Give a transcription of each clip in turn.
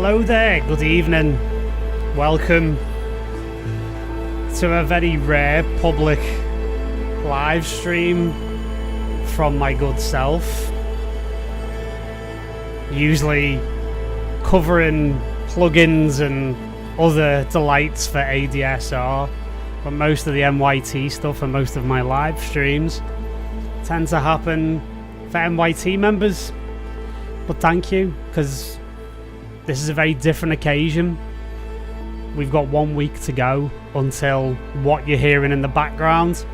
Hello there, good evening. Welcome to a very rare public live stream from my good self. Usually covering plugins and other delights for ADSR, but most of the MYT stuff and most of my live streams tend to happen for MYT members. But thank you, because this is a very different occasion. We've got 1 week to go until what you're hearing in the background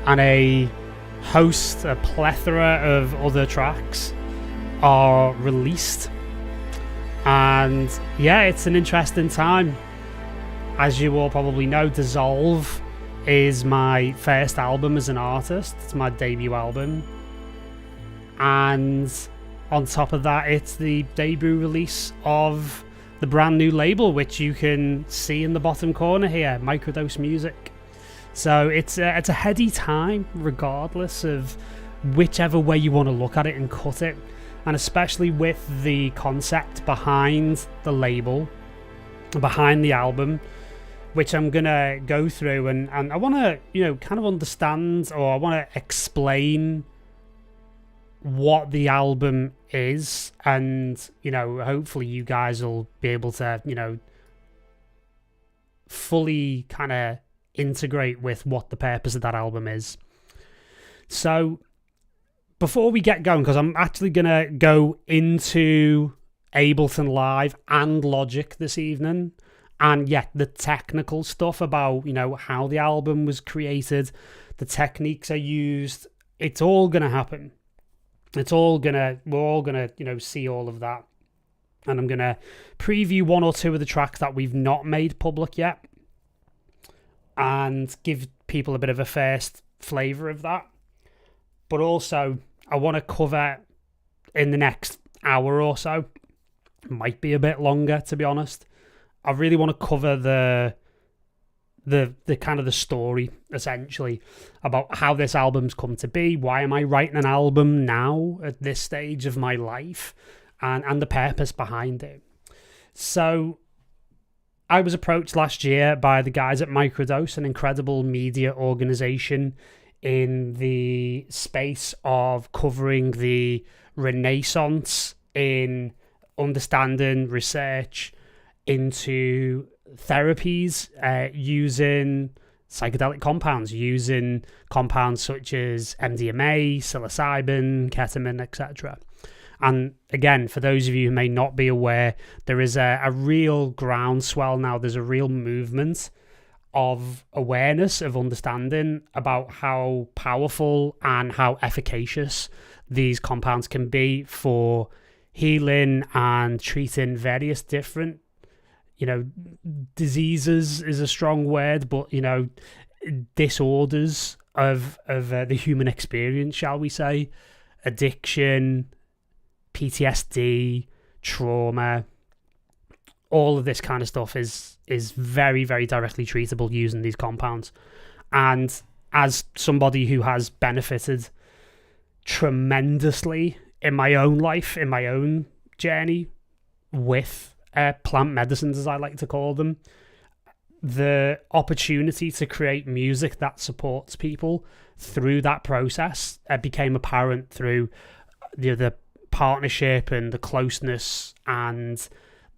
and a plethora of other tracks are released. And yeah, it's an interesting time. As you all probably know, Dissolve is my first album as an artist. It's my debut album. And on top of that, it's the debut release of the brand new label, which you can see in the bottom corner here, Microdose Music. So it's a heady time, regardless of whichever way you want to look at it and cut it. And especially with the concept behind the label, behind the album, which I'm going to go through. And I want to, kind of understand, or I want to explain what the album is, and hopefully you guys will be able to fully kind of integrate with what the purpose of that album is. So before we get going, because I'm actually gonna go into Ableton Live and Logic this evening, and the technical stuff about how the album was created, the techniques are used, it's all gonna happen. We're all gonna, see all of that. And I'm gonna preview one or two of the tracks that we've not made public yet and give people a bit of a first flavour of that. But also, I want to cover in the next hour or so, might be a bit longer to be honest, I really want to cover the kind of the story, essentially, about how this album's come to be. Why am I writing an album now at this stage of my life, and the purpose behind it. So I was approached last year by the guys at Microdose, an incredible media organization in the space of covering the renaissance in understanding research into therapies using psychedelic compounds, using compounds such as MDMA, psilocybin, ketamine, etc. And again, for those of you who may not be aware, there is a real groundswell now. There's a real movement of awareness, of understanding about how powerful and how efficacious these compounds can be for healing and treating various different diseases is a strong word, but disorders of the human experience, shall we say, addiction, PTSD, trauma, all of this kind of stuff is very, very directly treatable using these compounds. And as somebody who has benefited tremendously in my own life, in my own journey with plant medicines, as I like to call them, the opportunity to create music that supports people through that process became apparent through the partnership and the closeness and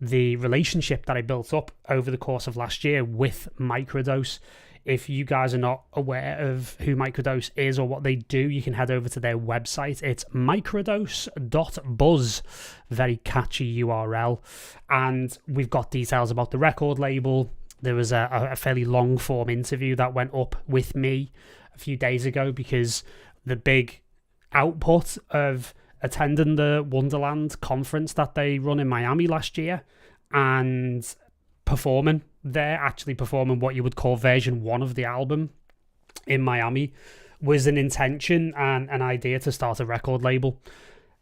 the relationship that I built up over the course of last year with Microdose. If you guys are not aware of who Microdose is or what they do, you can head over to their website. It's microdose.buzz. Very catchy URL. And we've got details about the record label. There was a fairly long form interview that went up with me a few days ago, because the big output of attending the Wonderland conference that they run in Miami last year and performing what you would call version 1 of the album in Miami was an intention and an idea to start a record label,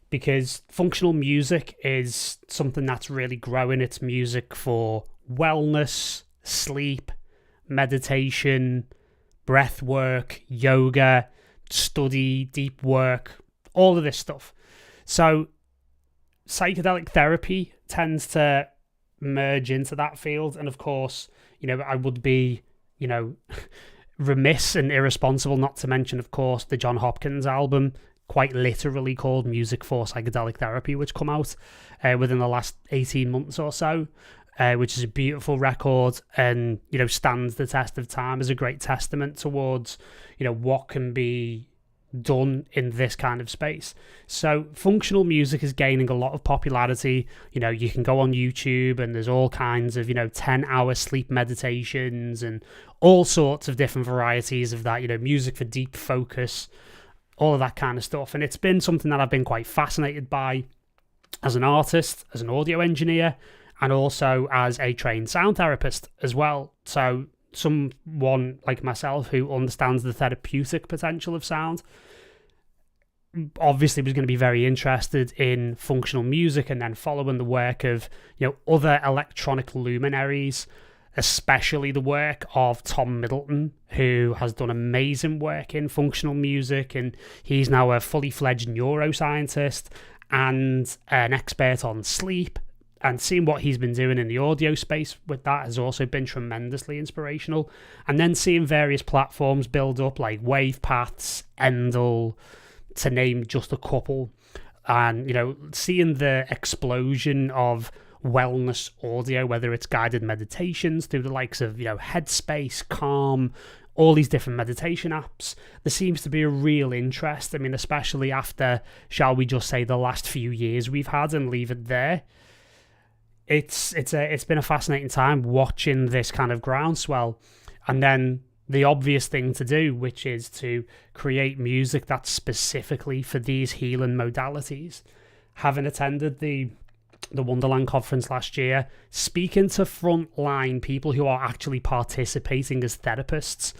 because functional music is something that's really growing. It's music for wellness, sleep, meditation, breath work, yoga, study, deep work, all of this stuff. So psychedelic therapy tends to merge into that field. And of course, I would be, remiss and irresponsible not to mention, of course, the John Hopkins album, quite literally called Music for Psychedelic Therapy, which come out within the last 18 months or so, which is a beautiful record and, stands the test of time as a great testament towards, what can be done in this kind of space. So functional music is gaining a lot of popularity. You can go on YouTube and there's all kinds of 10-hour sleep meditations and all sorts of different varieties of that, music for deep focus, all of that kind of stuff. And it's been something that I've been quite fascinated by as an artist, as an audio engineer, and also as a trained sound therapist as well. So someone like myself who understands the therapeutic potential of sound obviously was going to be very interested in functional music, and then following the work of other electronic luminaries, especially the work of Tom Middleton, who has done amazing work in functional music, and he's now a fully fledged neuroscientist and an expert on sleep. And seeing what he's been doing in the audio space with that has also been tremendously inspirational. And then seeing various platforms build up like WavePaths, Endel, to name just a couple. And, seeing the explosion of wellness audio, whether it's guided meditations through the likes of, Headspace, Calm, all these different meditation apps, there seems to be a real interest. I mean, especially after, shall we just say, the last few years we've had and leave it there. It's been a fascinating time watching this kind of groundswell, and then the obvious thing to do, which is to create music that's specifically for these healing modalities. Having attended the Wonderland conference last year, speaking to frontline people who are actually participating as therapists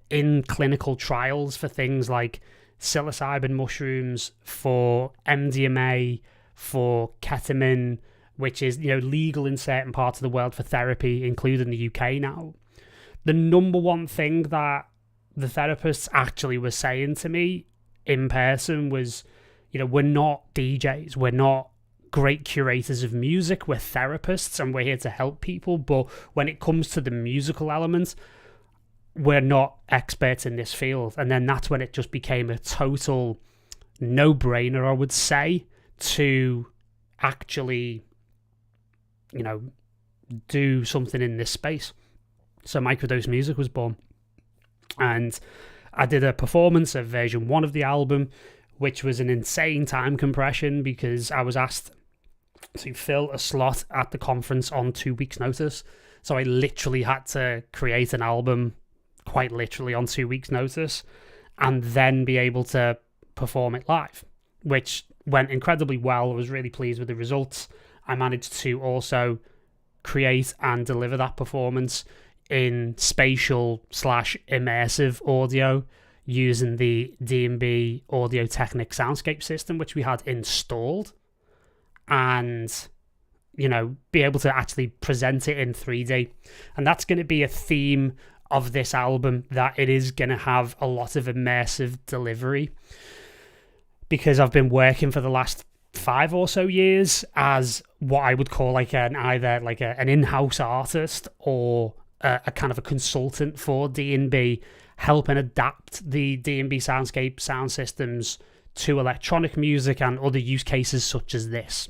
in clinical trials for things like psilocybin mushrooms, for MDMA, for ketamine, which is legal in certain parts of the world for therapy, including the UK now. The number one thing that the therapists actually were saying to me in person was, we're not DJs, we're not great curators of music, we're therapists and we're here to help people, but when it comes to the musical elements, we're not experts in this field. And then that's when it just became a total no-brainer, I would say, to actually do something in this space. So Microdose Music was born, and I did a performance of version 1 of the album, which was an insane time compression because I was asked to fill a slot at the conference on 2 weeks' notice. So I literally had to create an album quite literally on 2 weeks' notice and then be able to perform it live, which went incredibly well. I was really pleased with the results. I managed to also create and deliver that performance in spatial / immersive audio using the D&B Audio Technic soundscape system, which we had installed, and be able to actually present it in 3D. And that's going to be a theme of this album, that it is going to have a lot of immersive delivery, because I've been working for the last 5 or so years as what I would call an in-house artist or a kind of a consultant for D&B, helping adapt the D&B soundscape sound systems to electronic music and other use cases such as this.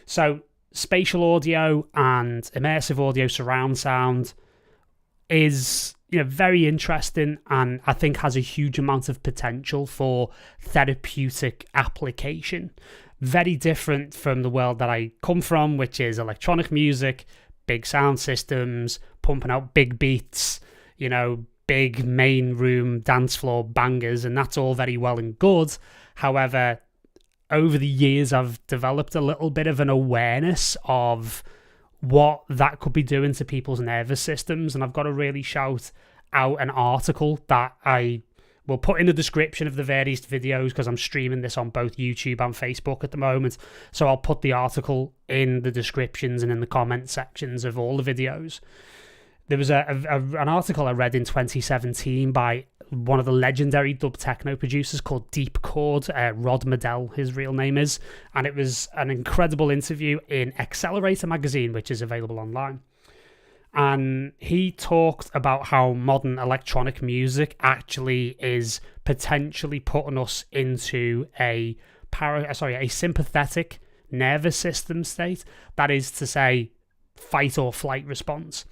So spatial audio and immersive audio surround sound is very interesting, and I think has a huge amount of potential for therapeutic application. Very different from the world that I come from, which is electronic music, big sound systems, pumping out big beats, big main room dance floor bangers, and that's all very well and good. However, over the years, I've developed a little bit of an awareness of what that could be doing to people's nervous systems, and I've got to really shout out an article that I will put in the description of the various videos, because I'm streaming this on both YouTube and Facebook at the moment, so I'll put the article in the descriptions and in the comment sections of all the videos. There was an article I read in 2017 by one of the legendary dub techno producers called Deep Chord, Rod Medell, his real name is, and it was an incredible interview in Accelerator magazine, which is available online. And he talked about how modern electronic music actually is potentially putting us into a sympathetic nervous system state. That is to say, fight or flight response.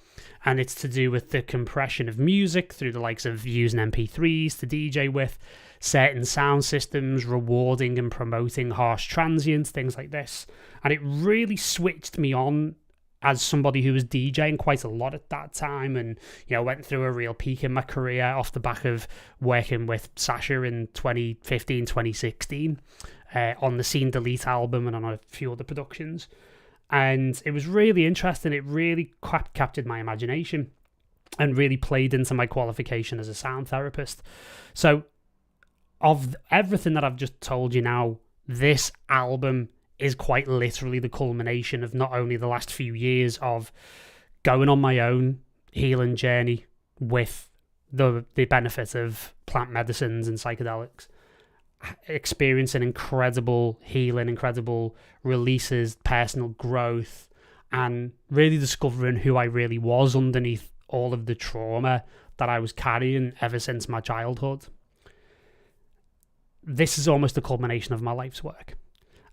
And it's to do with the compression of music through the likes of using MP3s to DJ with, certain sound systems rewarding and promoting harsh transients, things like this. And it really switched me on as somebody who was DJing quite a lot at that time, and went through a real peak in my career off the back of working with Sasha in 2015, 2016 on the Scene Delete album and on a few other productions. And it was really interesting. It really captured my imagination and really played into my qualification as a sound therapist. So of everything that I've just told you now, this album is quite literally the culmination of not only the last few years of going on my own healing journey with the benefit of plant medicines and psychedelics, experiencing incredible healing, incredible releases, personal growth, and really discovering who I really was underneath all of the trauma that I was carrying ever since my childhood. This is almost the culmination of my life's work.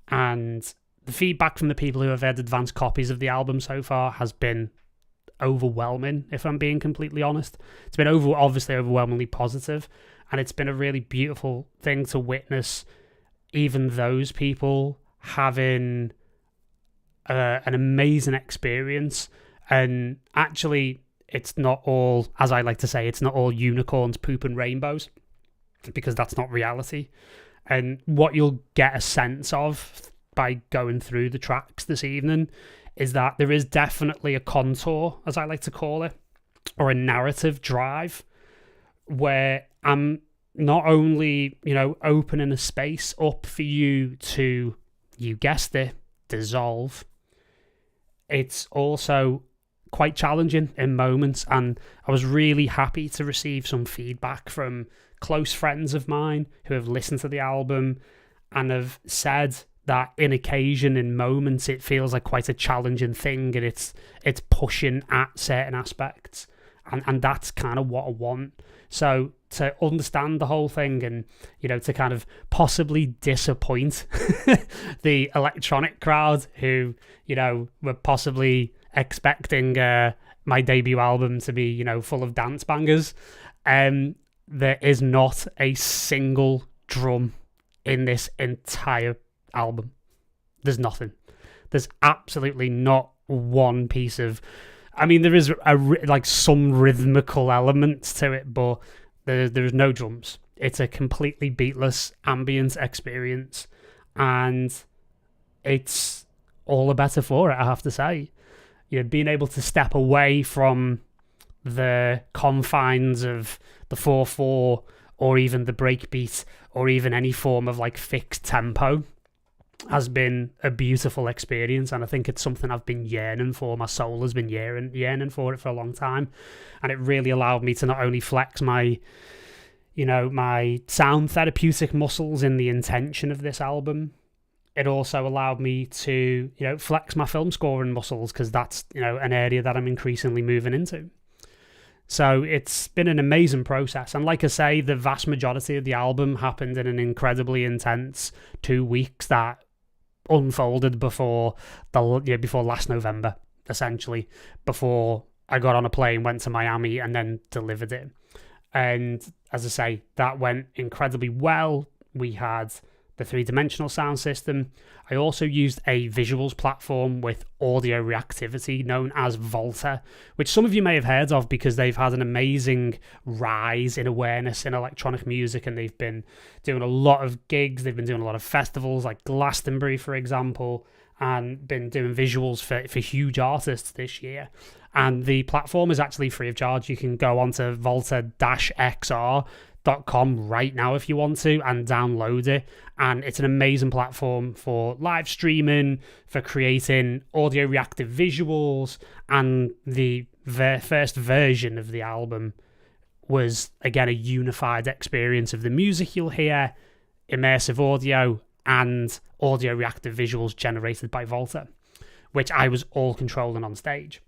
And the feedback from the people who have had advanced copies of the album so far has been overwhelming, if I'm being completely honest. It's been obviously overwhelmingly positive, and it's been a really beautiful thing to witness even those people having an amazing experience. And actually, it's not all, as I like to say, it's not all unicorns, poop and rainbows, because that's not reality. And what you'll get a sense of by going through the tracks this evening is that there is definitely a contour, as I like to call it, or a narrative drive, where I'm not only, opening a space up for you to, you guessed it, dissolve. It's also quite challenging in moments, and I was really happy to receive some feedback from close friends of mine who have listened to the album and have said that in occasion, in moments, it feels like quite a challenging thing, and it's pushing at certain aspects, and that's kind of what I want. So to understand the whole thing and, to kind of possibly disappoint the electronic crowd who, were possibly expecting my debut album to be, full of dance bangers, there is not a single drum in this entire album. There's nothing. There's absolutely not one piece of... I mean, there is some rhythmical elements to it, but there's no drums. It's a completely beatless ambient experience, and it's all the better for it, I have to say. Being able to step away from the confines of the 4/4 or even the breakbeat or even any form of fixed tempo has been a beautiful experience, and I think it's something I've been yearning for. My soul has been yearning for it for a long time, and it really allowed me to not only flex my my sound therapeutic muscles in the intention of this album, it also allowed me to flex my film scoring muscles, because that's an area that I'm increasingly moving into. So it's been an amazing process, and like I say, the vast majority of the album happened in an incredibly intense 2 weeks that unfolded before last November, essentially, before I got on a plane, went to Miami, and then delivered it. And as I say, that went incredibly well. We had the 3-dimensional sound system. I also used a visuals platform with audio reactivity known as Volta, which some of you may have heard of because they've had an amazing rise in awareness in electronic music, and they've been doing a lot of gigs. They've been doing a lot of festivals like Glastonbury, for example, and been doing visuals for huge artists this year. And the platform is actually free of charge. You can go onto volta-xr.com right now if you want to and download it, and it's an amazing platform for live streaming, for creating audio reactive visuals, and the first version of the album was, again, a unified experience of the music you'll hear, immersive audio, and audio reactive visuals generated by Volta, which I was all controlling on stage.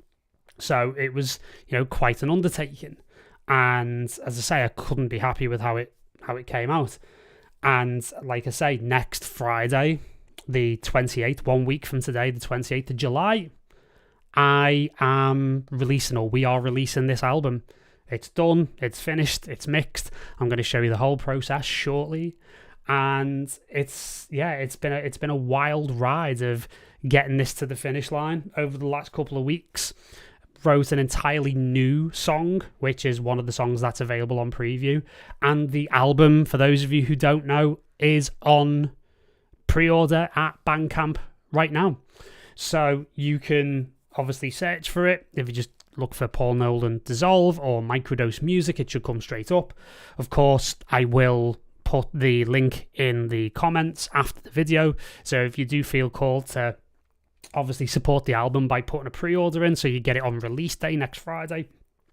So it was, quite an undertaking. And as I say, I couldn't be happy with how it came out. And like I say, next Friday, the 28th, 1 week from today, the 28th of July, we are releasing this album. It's done, it's finished, it's mixed. I'm going to show you the whole process shortly. And it's been a wild ride of getting this to the finish line over the last couple of weeks. Wrote an entirely new song, which is one of the songs that's available on preview. And the album, for those of you who don't know, is on pre-order at Bandcamp right now. So you can obviously search for it. If you just look for Paul Nolan Dissolve or Microdose Music, it should come straight up. Of course, I will put the link in the comments after the video. So if you do feel called to obviously support the album by putting a pre-order in so you get it on release day next Friday,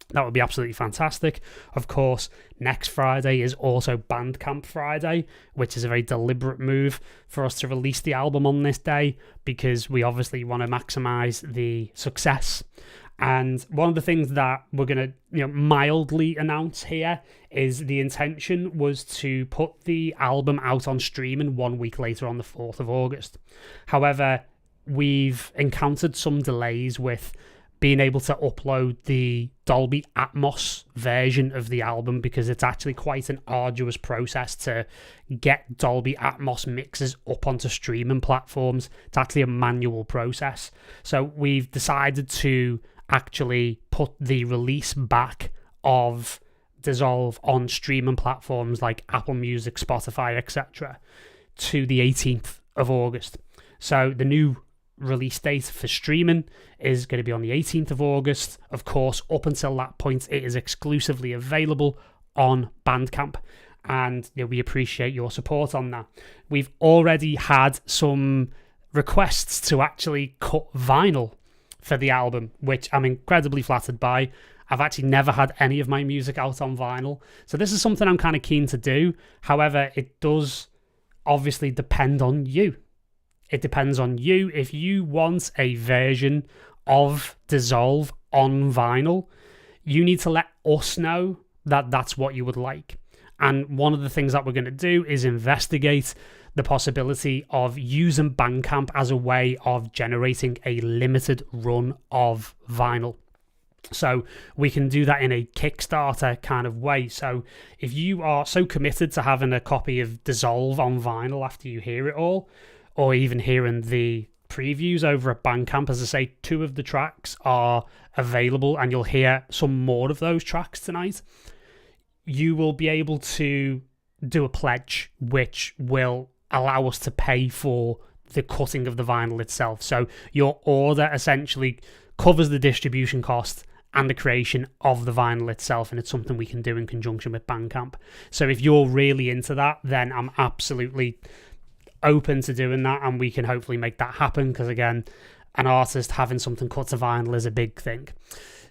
that would be absolutely fantastic. Of course, next Friday is also Bandcamp Friday, which is a very deliberate move for us to release the album on this day because we obviously want to maximize the success. And one of the things that we're going to mildly announce here is the intention was to put the album out on streaming 1 week later on the 4th of August. However, we've encountered some delays with being able to upload the Dolby Atmos version of the album because it's actually quite an arduous process to get Dolby Atmos mixes up onto streaming platforms. It's actually a manual process. So we've decided to actually put the release back of Dissolve on streaming platforms like Apple Music, Spotify, etc. to the 18th of August. So the new release date for streaming is going to be on the 18th of August. Of course, up until that point, it is exclusively available on Bandcamp, and we appreciate your support on that. We've already had some requests to actually cut vinyl for the album, which I'm incredibly flattered by. I've actually never had any of my music out on vinyl, so this is something I'm kind of keen to do. However, it does obviously depend on you. It depends on you. If you want a version of Dissolve on vinyl, you need to let us know that that's what you would like. And one of the things that we're going to do is investigate the possibility of using Bandcamp as a way of generating a limited run of vinyl. So we can do that in a Kickstarter kind of way. So if you are so committed to having a copy of Dissolve on vinyl after you hear it all, or even hearing the previews over at Bandcamp, as I say, 2 of the tracks are available and you'll hear some more of those tracks tonight, you will be able to do a pledge which will allow us to pay for the cutting of the vinyl itself. So your order essentially covers the distribution cost and the creation of the vinyl itself, and it's something we can do in conjunction with Bandcamp. So if you're really into that, then I'm absolutely open to doing that, and we can hopefully make that happen, because again, an artist having something cut to vinyl is a big thing.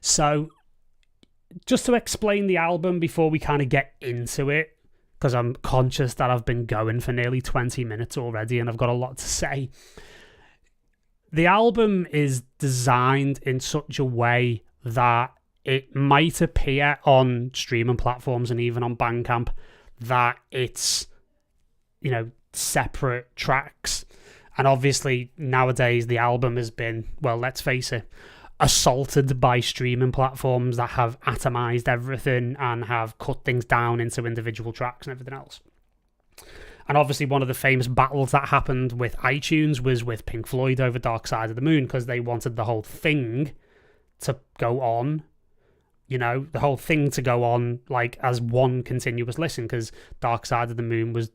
So just to explain the album before we kind of get into it, because I'm conscious that I've been going for nearly 20 minutes already and I've got a lot to say. The album is designed in such a way that it might appear on streaming platforms and even on Bandcamp that it's, separate tracks. And obviously nowadays the album has been, well, let's face it, assaulted by streaming platforms that have atomized everything and have cut things down into individual tracks and everything else. And obviously one of the famous battles that happened with iTunes was with Pink Floyd over Dark Side of the Moon, because they wanted the whole thing to go on, the whole thing to go on like as one continuous listen, because Dark Side of the Moon was,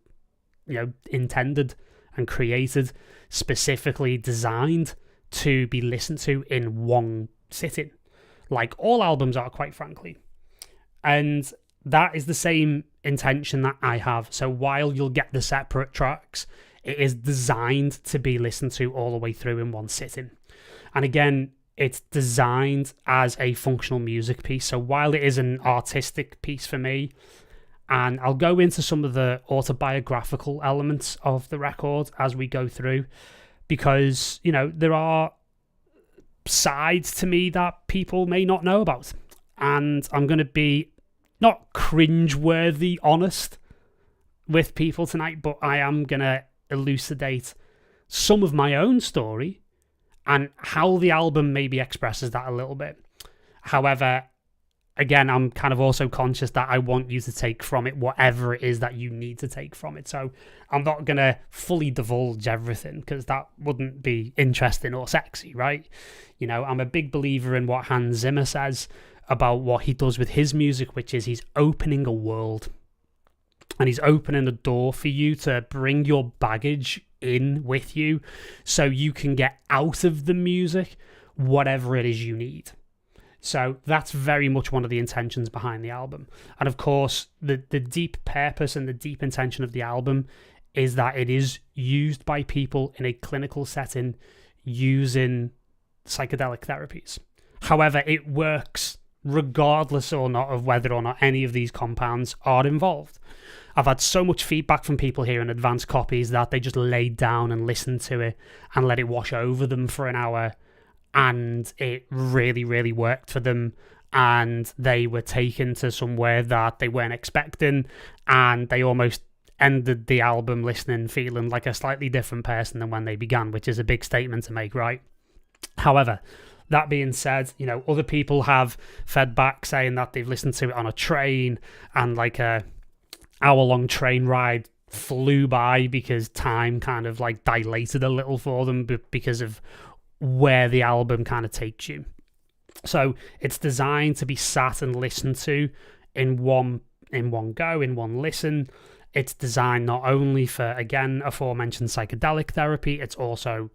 intended and created, specifically designed to be listened to in one sitting, like all albums are, quite frankly. And that is the same intention that I have. So while you'll get the separate tracks, it is designed to be listened to all the way through in one sitting. And again, it's designed as a functional music piece. So while it is an artistic piece for me, and I'll go into some of the autobiographical elements of the record as we go through, because, you know, there are sides to me that people may not know about. And I'm going to be not cringe-worthy honest with people tonight, but I am going to elucidate some of my own story and how the album maybe expresses that a little bit. However, again, I'm kind of also conscious that I want you to take from it whatever it is that you need to take from it. So I'm not going to fully divulge everything, because that wouldn't be interesting or sexy, right? You know, I'm a big believer in what Hans Zimmer says about what he does with his music, which is he's opening a world. And he's opening a door for you to bring your baggage in with you so you can get out of the music whatever it is you need. So that's very much one of the intentions behind the album. And of course, the deep purpose and the deep intention of the album is that it is used by people in a clinical setting using psychedelic therapies. However, it works regardless or not of whether or not any of these compounds are involved. I've had so much feedback from people hearing advanced copies that they just laid down and listened to it and let it wash over them for an hour, and it really, really worked for them, and they were taken to somewhere that they weren't expecting, and they almost ended the album listening feeling like a slightly different person than when they began, which is a big statement to make, right? However, that being said, you know, other people have fed back saying that they've listened to it on a train, and like a hour-long train ride flew by because time kind of like dilated a little for them because of where the album kind of takes you. So it's designed to be sat and listened to in one go, in one listen. It's designed not only for, again, aforementioned psychedelic therapy, it's also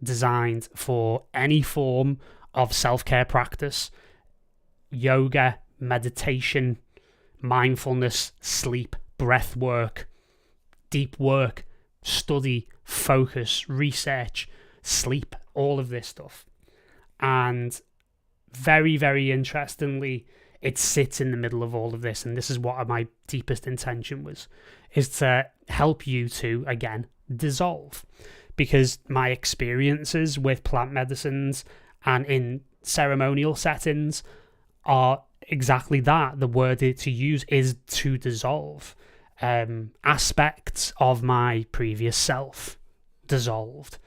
designed for any form of self-care practice, yoga, meditation, mindfulness, sleep, breath work, deep work, study, focus, research, sleep, all of this stuff. And very, very interestingly, it sits in the middle of all of this, and this is what my deepest intention was, is to help you to, again, dissolve. Because my experiences with plant medicines and in ceremonial settings are exactly that. The word to use is to dissolve. Aspects of my previous self dissolved.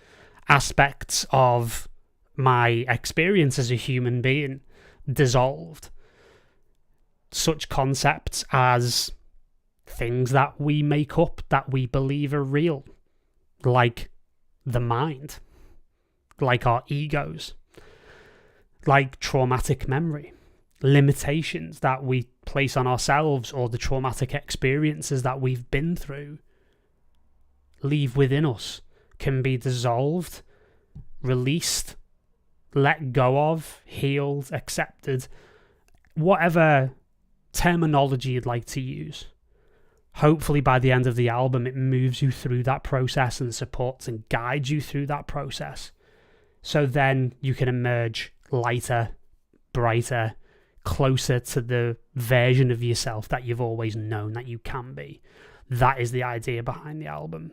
Aspects of my experience as a human being dissolved. Such concepts as things that we make up that we believe are real, like the mind, like our egos, like traumatic memory, limitations that we place on ourselves, or the traumatic experiences that we've been through leave within us, can be dissolved, released, let go of, healed, accepted, whatever terminology you'd like to use. Hopefully by the end of the album it moves you through that process and supports and guides you through that process, so then you can emerge lighter, brighter, closer to the version of yourself that you've always known that you can be. That is the idea behind the album.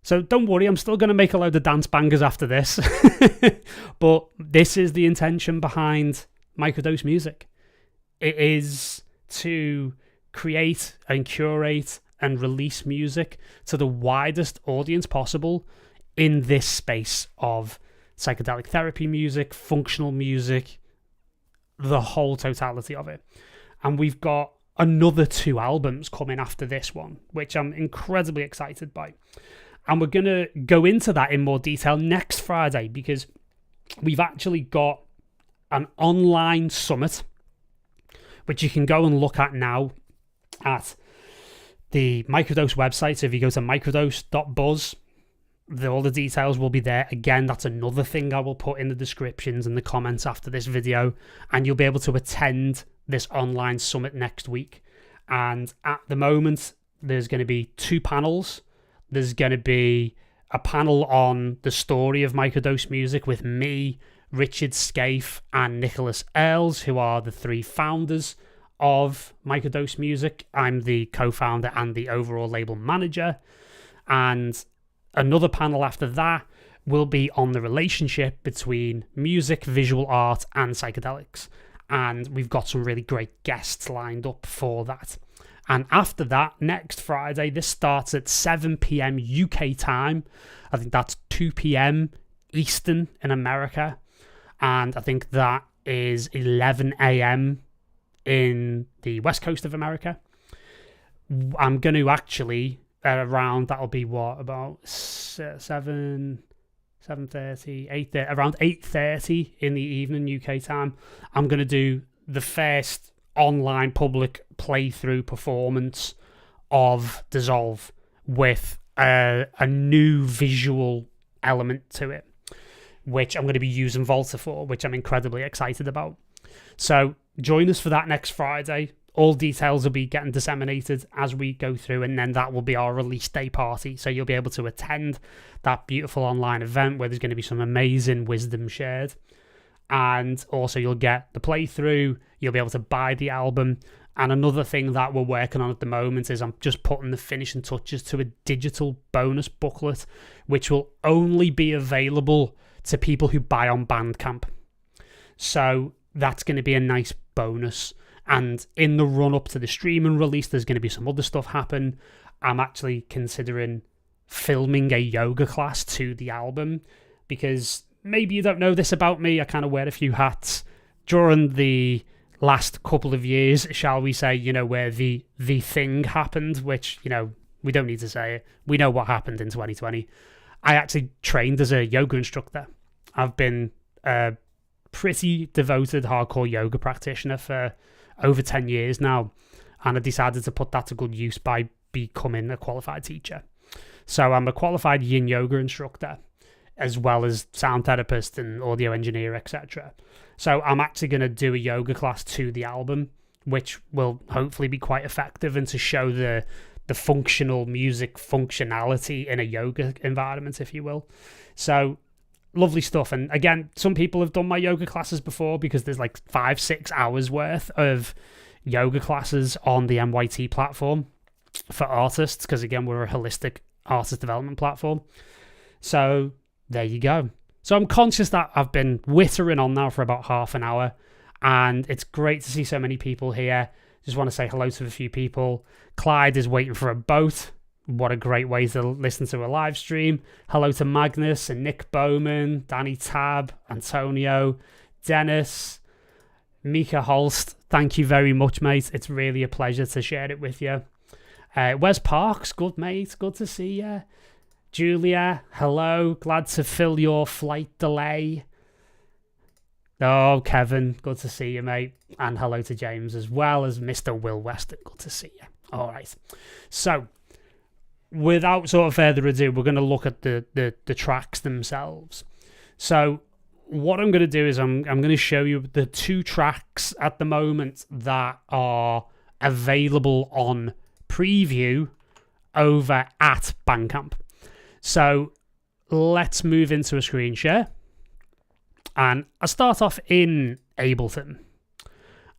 So don't worry, I'm still going to make a load of dance bangers after this. But this is the intention behind Microdose music. It is to create and curate and release music to the widest audience possible in this space of psychedelic therapy music, functional music, the whole totality of it. And we've got another 2 albums coming after this one, which I'm incredibly excited by. And we're going to go into that in more detail next Friday, because we've actually got an online summit, which you can go and look at now at the Microdose website. So if you go to microdose.buzz, all the details will be there. Again, that's another thing I will put in the descriptions and the comments after this video, and you'll be able to attend this online summit next week. And at the moment, there's going to be 2 panels. There's going to be a panel on the story of Microdose music with me Richard Scaife and Nicholas Earls, who are the three founders of Microdose Music. I'm the co-founder and the overall label manager. And another panel after that will be on the relationship between music, visual art, and psychedelics. And we've got some really great guests lined up for that. And after that, next Friday, this starts at 7 p.m. UK time. I think that's 2 p.m. Eastern in America. And I think that is 11 a.m. in the West Coast of America. I'm going to actually, around, that'll be what, about 7:30, 8:30, around 8:30 in the evening UK time. I'm going to do the first online public playthrough performance of Dissolve with a new visual element to it, which I'm going to be using Volta for, which I'm incredibly excited about. So join us for that next Friday. All details will be getting disseminated as we go through, and then that will be our release day party. So you'll be able to attend that beautiful online event where there's going to be some amazing wisdom shared. And also you'll get the playthrough, you'll be able to buy the album. And another thing that we're working on at the moment is I'm just putting the finishing touches to a digital bonus booklet, which will only be available to people who buy on Bandcamp. So that's going to be a nice bonus. And in the run-up to the streaming release, there's going to be some other stuff happen. I'm actually considering filming a yoga class to the album, because maybe you don't know this about me, I kind of wear a few hats. During the last couple of years, shall we say, where the thing happened, which, we don't need to say it. We know what happened in 2020. I actually trained as a yoga instructor. I've been a pretty devoted hardcore yoga practitioner for over 10 years now, and I decided to put that to good use by becoming a qualified teacher. So I'm a qualified yin yoga instructor, as well as sound therapist and audio engineer, etc. So I'm actually going to do a yoga class to the album, which will hopefully be quite effective, and to show the functional music functionality in a yoga environment, if you will. So lovely stuff. And again, some people have done my yoga classes before, because there's like 5-6 hours worth of yoga classes on the MYT platform for artists, because again, we're a holistic artist development platform. So there you go. So I'm conscious that I've been whittering on now for about half an hour, and it's great to see so many people here. Just want to say hello to a few people. Clyde is waiting for a boat. What a great way to listen to a live stream. Hello to Magnus and Nick Bowman, Danny Tab, Antonio, Dennis, Mika Holst. Thank you very much, mate. It's really a pleasure to share it with you. Wes Parks, good mate. Good to see you. Julia, hello. Glad to fill your flight delay. Oh, Kevin, good to see you, mate. And hello to James, as well as Mr. Will Weston. Good to see you. All right. So, without sort of further ado, we're going to look at the tracks themselves. So what I'm going to do is I'm going to show you the 2 tracks at the moment that are available on preview over at Bandcamp. So let's move into a screen share. And I start off in Ableton.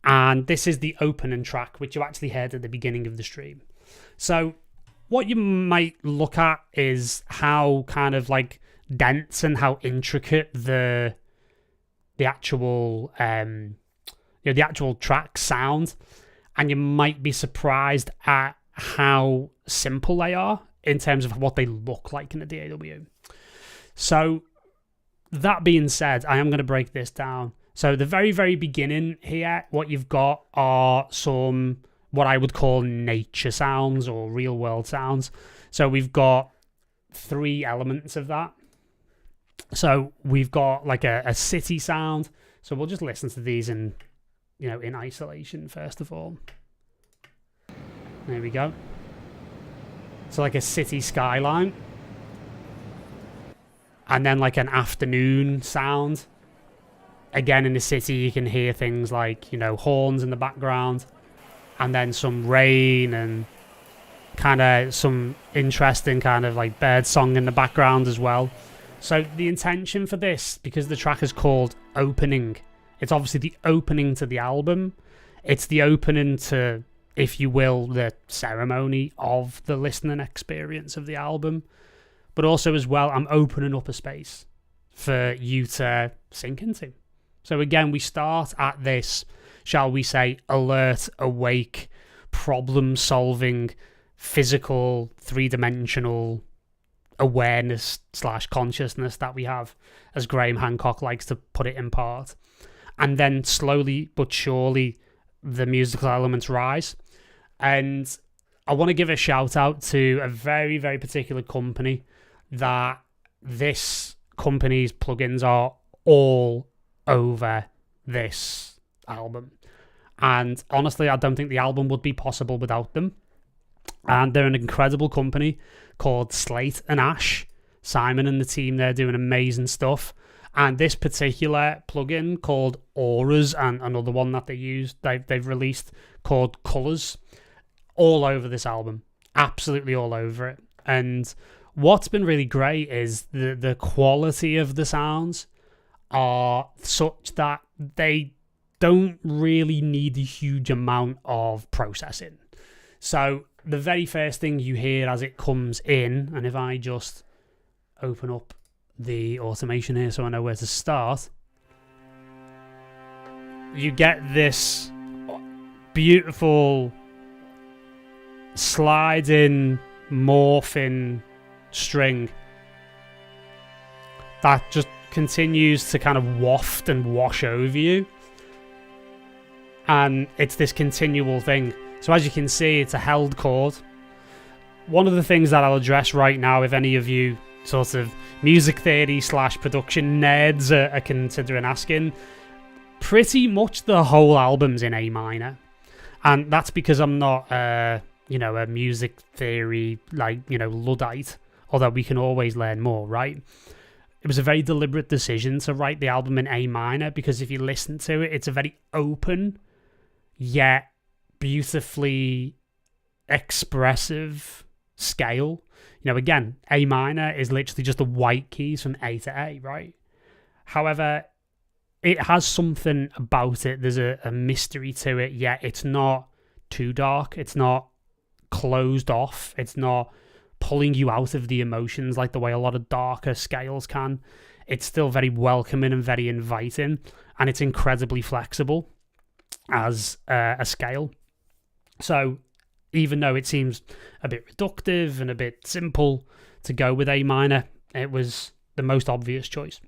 And this is the opening track, which you actually heard at the beginning of the stream. So what you might look at is how kind of like dense and how intricate the actual the actual tracks sound, and you might be surprised at how simple they are in terms of what they look like in a DAW. So that being said, I am going to break this down. So the very, very beginning here, what you've got are some what I would call nature sounds or real world sounds. So we've got 3 elements of that. So we've got like a city sound. So we'll just listen to these in isolation first of all. There we go. So like a city skyline. And then like an afternoon sound. Again, in the city, you can hear things like, horns in the background. And then some rain and kind of some interesting kind of like bird song in the background as well. So the intention for this, because the track is called Opening, it's obviously the opening to the album. It's the opening to, if you will, the ceremony of the listening experience of the album. But also as well, I'm opening up a space for you to sink into. So again, we start at this, shall we say, alert, awake, problem-solving, physical, three-dimensional awareness / consciousness that we have, as Graham Hancock likes to put it in part. And then slowly but surely, the musical elements rise. And I want to give a shout out to a very, very particular company that this company's plugins are all over this album. And honestly, I don't think the album would be possible without them. And they're an incredible company called Slate and Ash. Simon and the team, they're doing amazing stuff. And this particular plugin called Auras, and another one that they've released called Colours, all over this album. Absolutely all over it. And what's been really great is the quality of the sounds are such that they don't really need a huge amount of processing. So the very first thing you hear as it comes in, and if I just open up the automation here so I know where to start, you get this beautiful sliding, morphing string that just continues to kind of waft and wash over you. And it's this continual thing. So as you can see, it's a held chord. One of the things that I'll address right now, if any of you sort of music theory / production nerds are considering asking, pretty much the whole album's in A minor. And that's because I'm not, a music theory, Luddite, although we can always learn more, right? It was a very deliberate decision to write the album in A minor, because if you listen to it, it's a very open, yet beautifully expressive scale. Again, A minor is literally just the white keys from A to A, right? However, it has something about it. There's a mystery to it, yet it's not too dark. It's not closed off. It's not pulling you out of the emotions like the way a lot of darker scales can. It's still very welcoming and very inviting, and it's incredibly flexible as a scale. So even though it seems a bit reductive and a bit simple to go with A minor, it was the most obvious choice.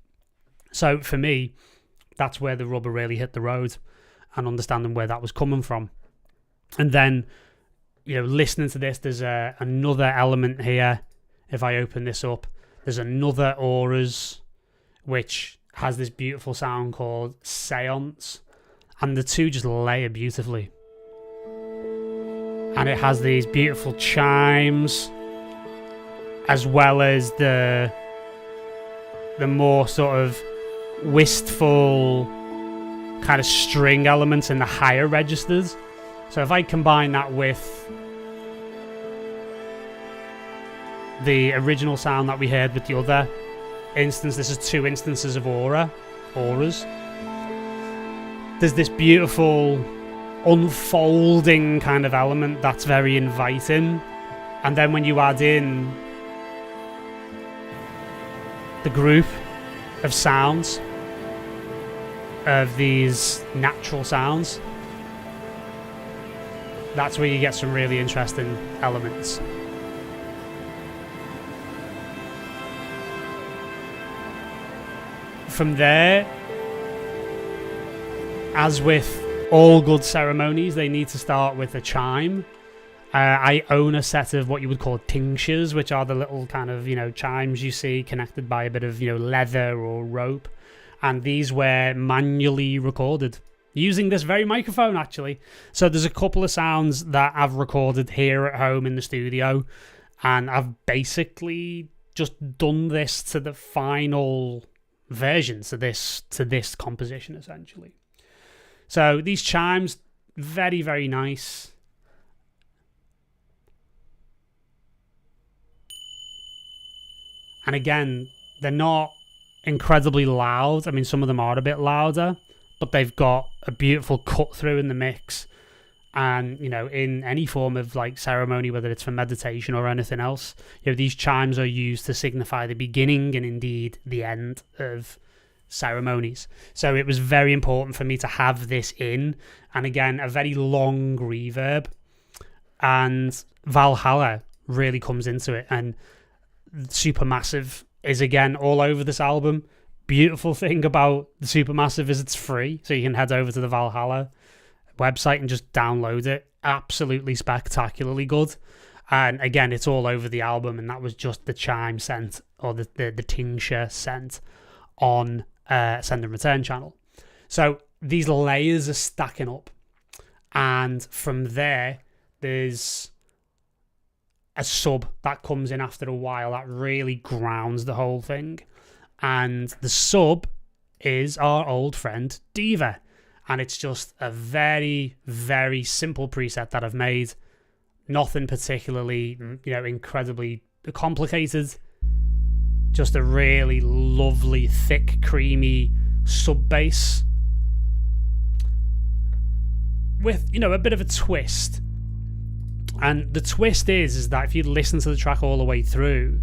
So for me, that's where the rubber really hit the road, and understanding where that was coming from. And then, listening to this, there's another element here. If I open this up, there's another Auras, which has this beautiful sound called Seance, and the two just layer beautifully. And it has these beautiful chimes, as well as the more sort of wistful kind of string elements in the higher registers. So if I combine that with the original sound that we heard with the other instance, this is two instances of auras. There's this beautiful unfolding kind of element that's very inviting. And then when you add in the group of sounds, of these natural sounds, that's where you get some really interesting elements. From there, as with all good ceremonies, they need to start with a chime. I own a set of what you would call tinctures, which are the little kind of, chimes you see connected by a bit of, leather or rope. And these were manually recorded using this very microphone, actually. So there's a couple of sounds that I've recorded here at home in the studio, and I've basically just done this to the final version, to this composition, essentially. So these chimes, very, very nice. And again, they're not incredibly loud. I mean, some of them are a bit louder, but they've got a beautiful cut through in the mix. And, you know, in any form of like ceremony, whether it's for meditation or anything else, you know, these chimes are used to signify the beginning and indeed the end of ceremonies. So it was very important for me to have this in. And again, a very long reverb. And Valhalla really comes into it. And Supermassive is again all over this album. Beautiful thing about the Supermassive is it's free. So you can head over to the Valhalla website and just download it. Absolutely spectacularly good. And again, it's all over the album, and that was just the chime scent or the tincture scent on Send and Return channel. So these layers are stacking up, and from there's a sub that comes in after a while that really grounds the whole thing. And the sub is our old friend Diva. And it's just a very, very simple preset that I've made. Nothing particularly, you know, incredibly complicated. Just a really lovely, thick, creamy sub bass with, you know, a bit of a twist. And the twist is that if you listen to the track all the way through,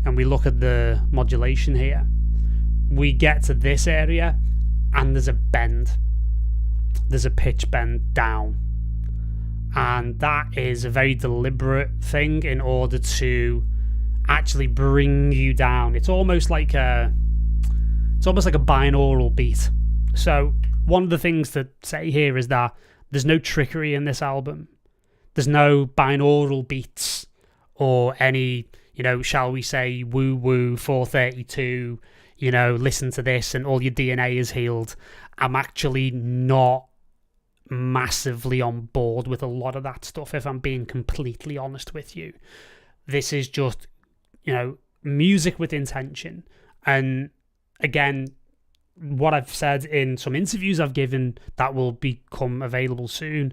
and we look at the modulation here, we get to this area, and there's a bend. There's a pitch bend down. And that is a very deliberate thing in order to actually bring you down. It's almost like a binaural beat. So one of the things to say here is that there's no trickery in this album. There's no binaural beats or any, you know, shall we say, woo-woo 432, you know, listen to this and all your DNA is healed. I'm actually not massively on board with a lot of that stuff, if I'm being completely honest with you. This is just, you know, music with intention. And again, what I've said in some interviews I've given that will become available soon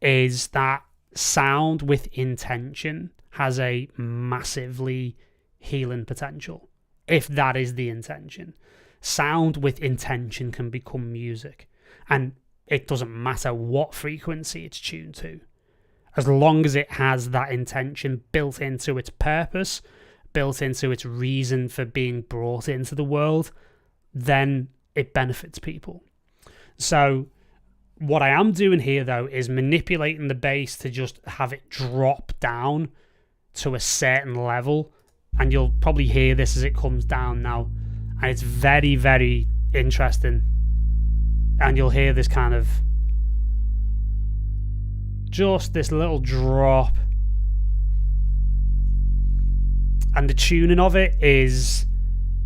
is that sound with intention has a massively healing potential. If that is the intention. Sound with intention can become music. And it doesn't matter what frequency it's tuned to. As long as it has that intention built into its purpose, built into its reason for being brought into the world, then it benefits people. So what I am doing here, though, is manipulating the bass to just have it drop down to a certain level. And you'll probably hear this as it comes down now. And it's very, very interesting. And you'll hear this kind of... just this little drop. And the tuning of it is...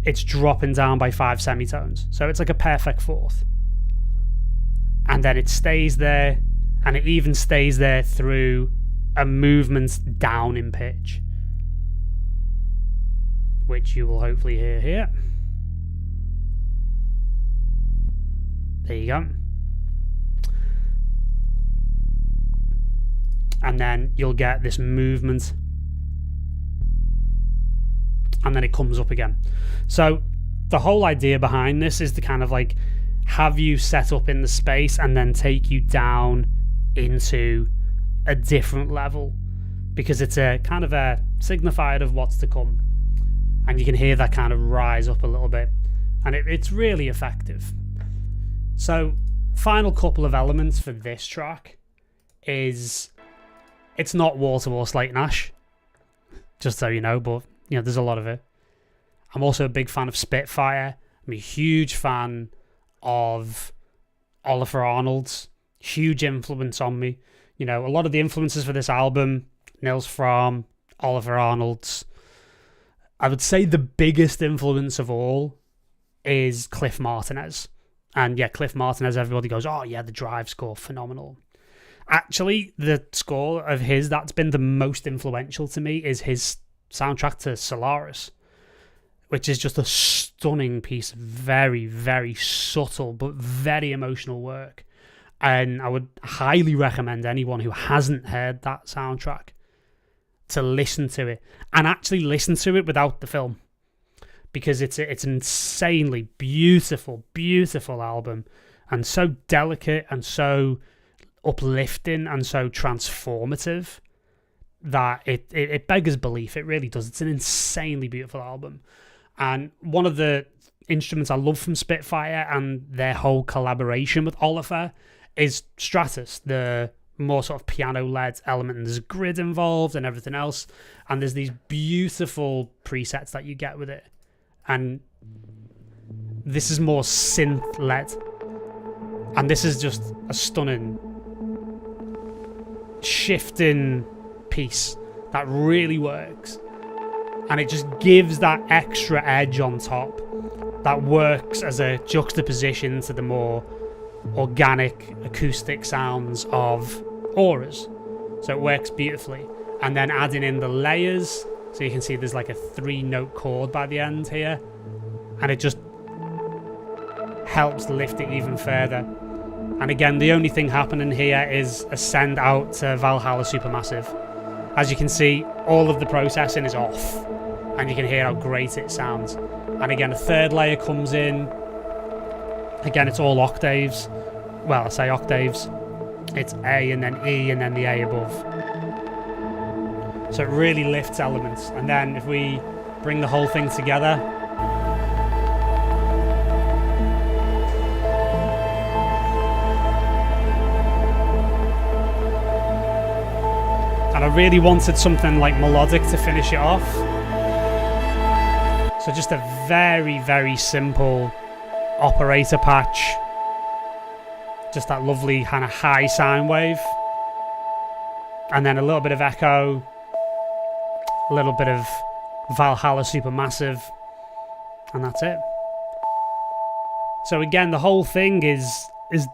it's dropping down by 5 semitones. So it's like a perfect fourth. And then it stays there. And it even stays there through a movement down in pitch, which you will hopefully hear here. There you go. And then you'll get this movement. And then it comes up again. So the whole idea behind this is to kind of like have you set up in the space and then take you down into a different level, because it's a kind of a signifier of what's to come. And you can hear that kind of rise up a little bit. And it's really effective. So, final couple of elements for this track is it's not wall-to-wall Slate Nash, just so you know, but you know, there's a lot of it. I'm also a big fan of Spitfire. I'm a huge fan of Oliver Arnold's. Huge influence on me. You know, a lot of the influences for this album, Nils Fromm, Oliver Arnold's. I would say the biggest influence of all is Cliff Martinez. And yeah, Cliff Martinez, everybody goes, oh yeah, the Drive score, phenomenal. Actually, the score of his that's been the most influential to me is his soundtrack to Solaris, which is just a stunning piece of very, very subtle but very emotional work. And I would highly recommend anyone who hasn't heard that soundtrack to listen to it, and actually listen to it without the film. because it's an insanely beautiful, beautiful album, and so delicate and so uplifting and so transformative that it beggars belief. It really does. It's an insanely beautiful album. And one of the instruments I love from Spitfire and their whole collaboration with Oliver is Stratus, the more sort of piano-led element, and there's a grid involved and everything else, and there's these beautiful presets that you get with it, and this is more synth-led, and this is just a stunning shifting piece that really works, and it just gives that extra edge on top that works as a juxtaposition to the more organic acoustic sounds of Auras. So it works beautifully. And then adding in the layers, so you can see there's like a 3-note chord by the end here, and it just helps lift it even further. And again, the only thing happening here is a send out to Valhalla Supermassive. As you can see, all of the processing is off, and you can hear how great it sounds. And again, a third layer comes in. Again, it's all octaves. Well, I say octaves. It's A and then E and then the A above. So it really lifts elements. And then if we bring the whole thing together, and I really wanted something like melodic to finish it off. So just a very, very simple operator patch, just that lovely kind of high sine wave, and then a little bit of echo, a little bit of Valhalla Supermassive, and that's it. So again, the whole thing is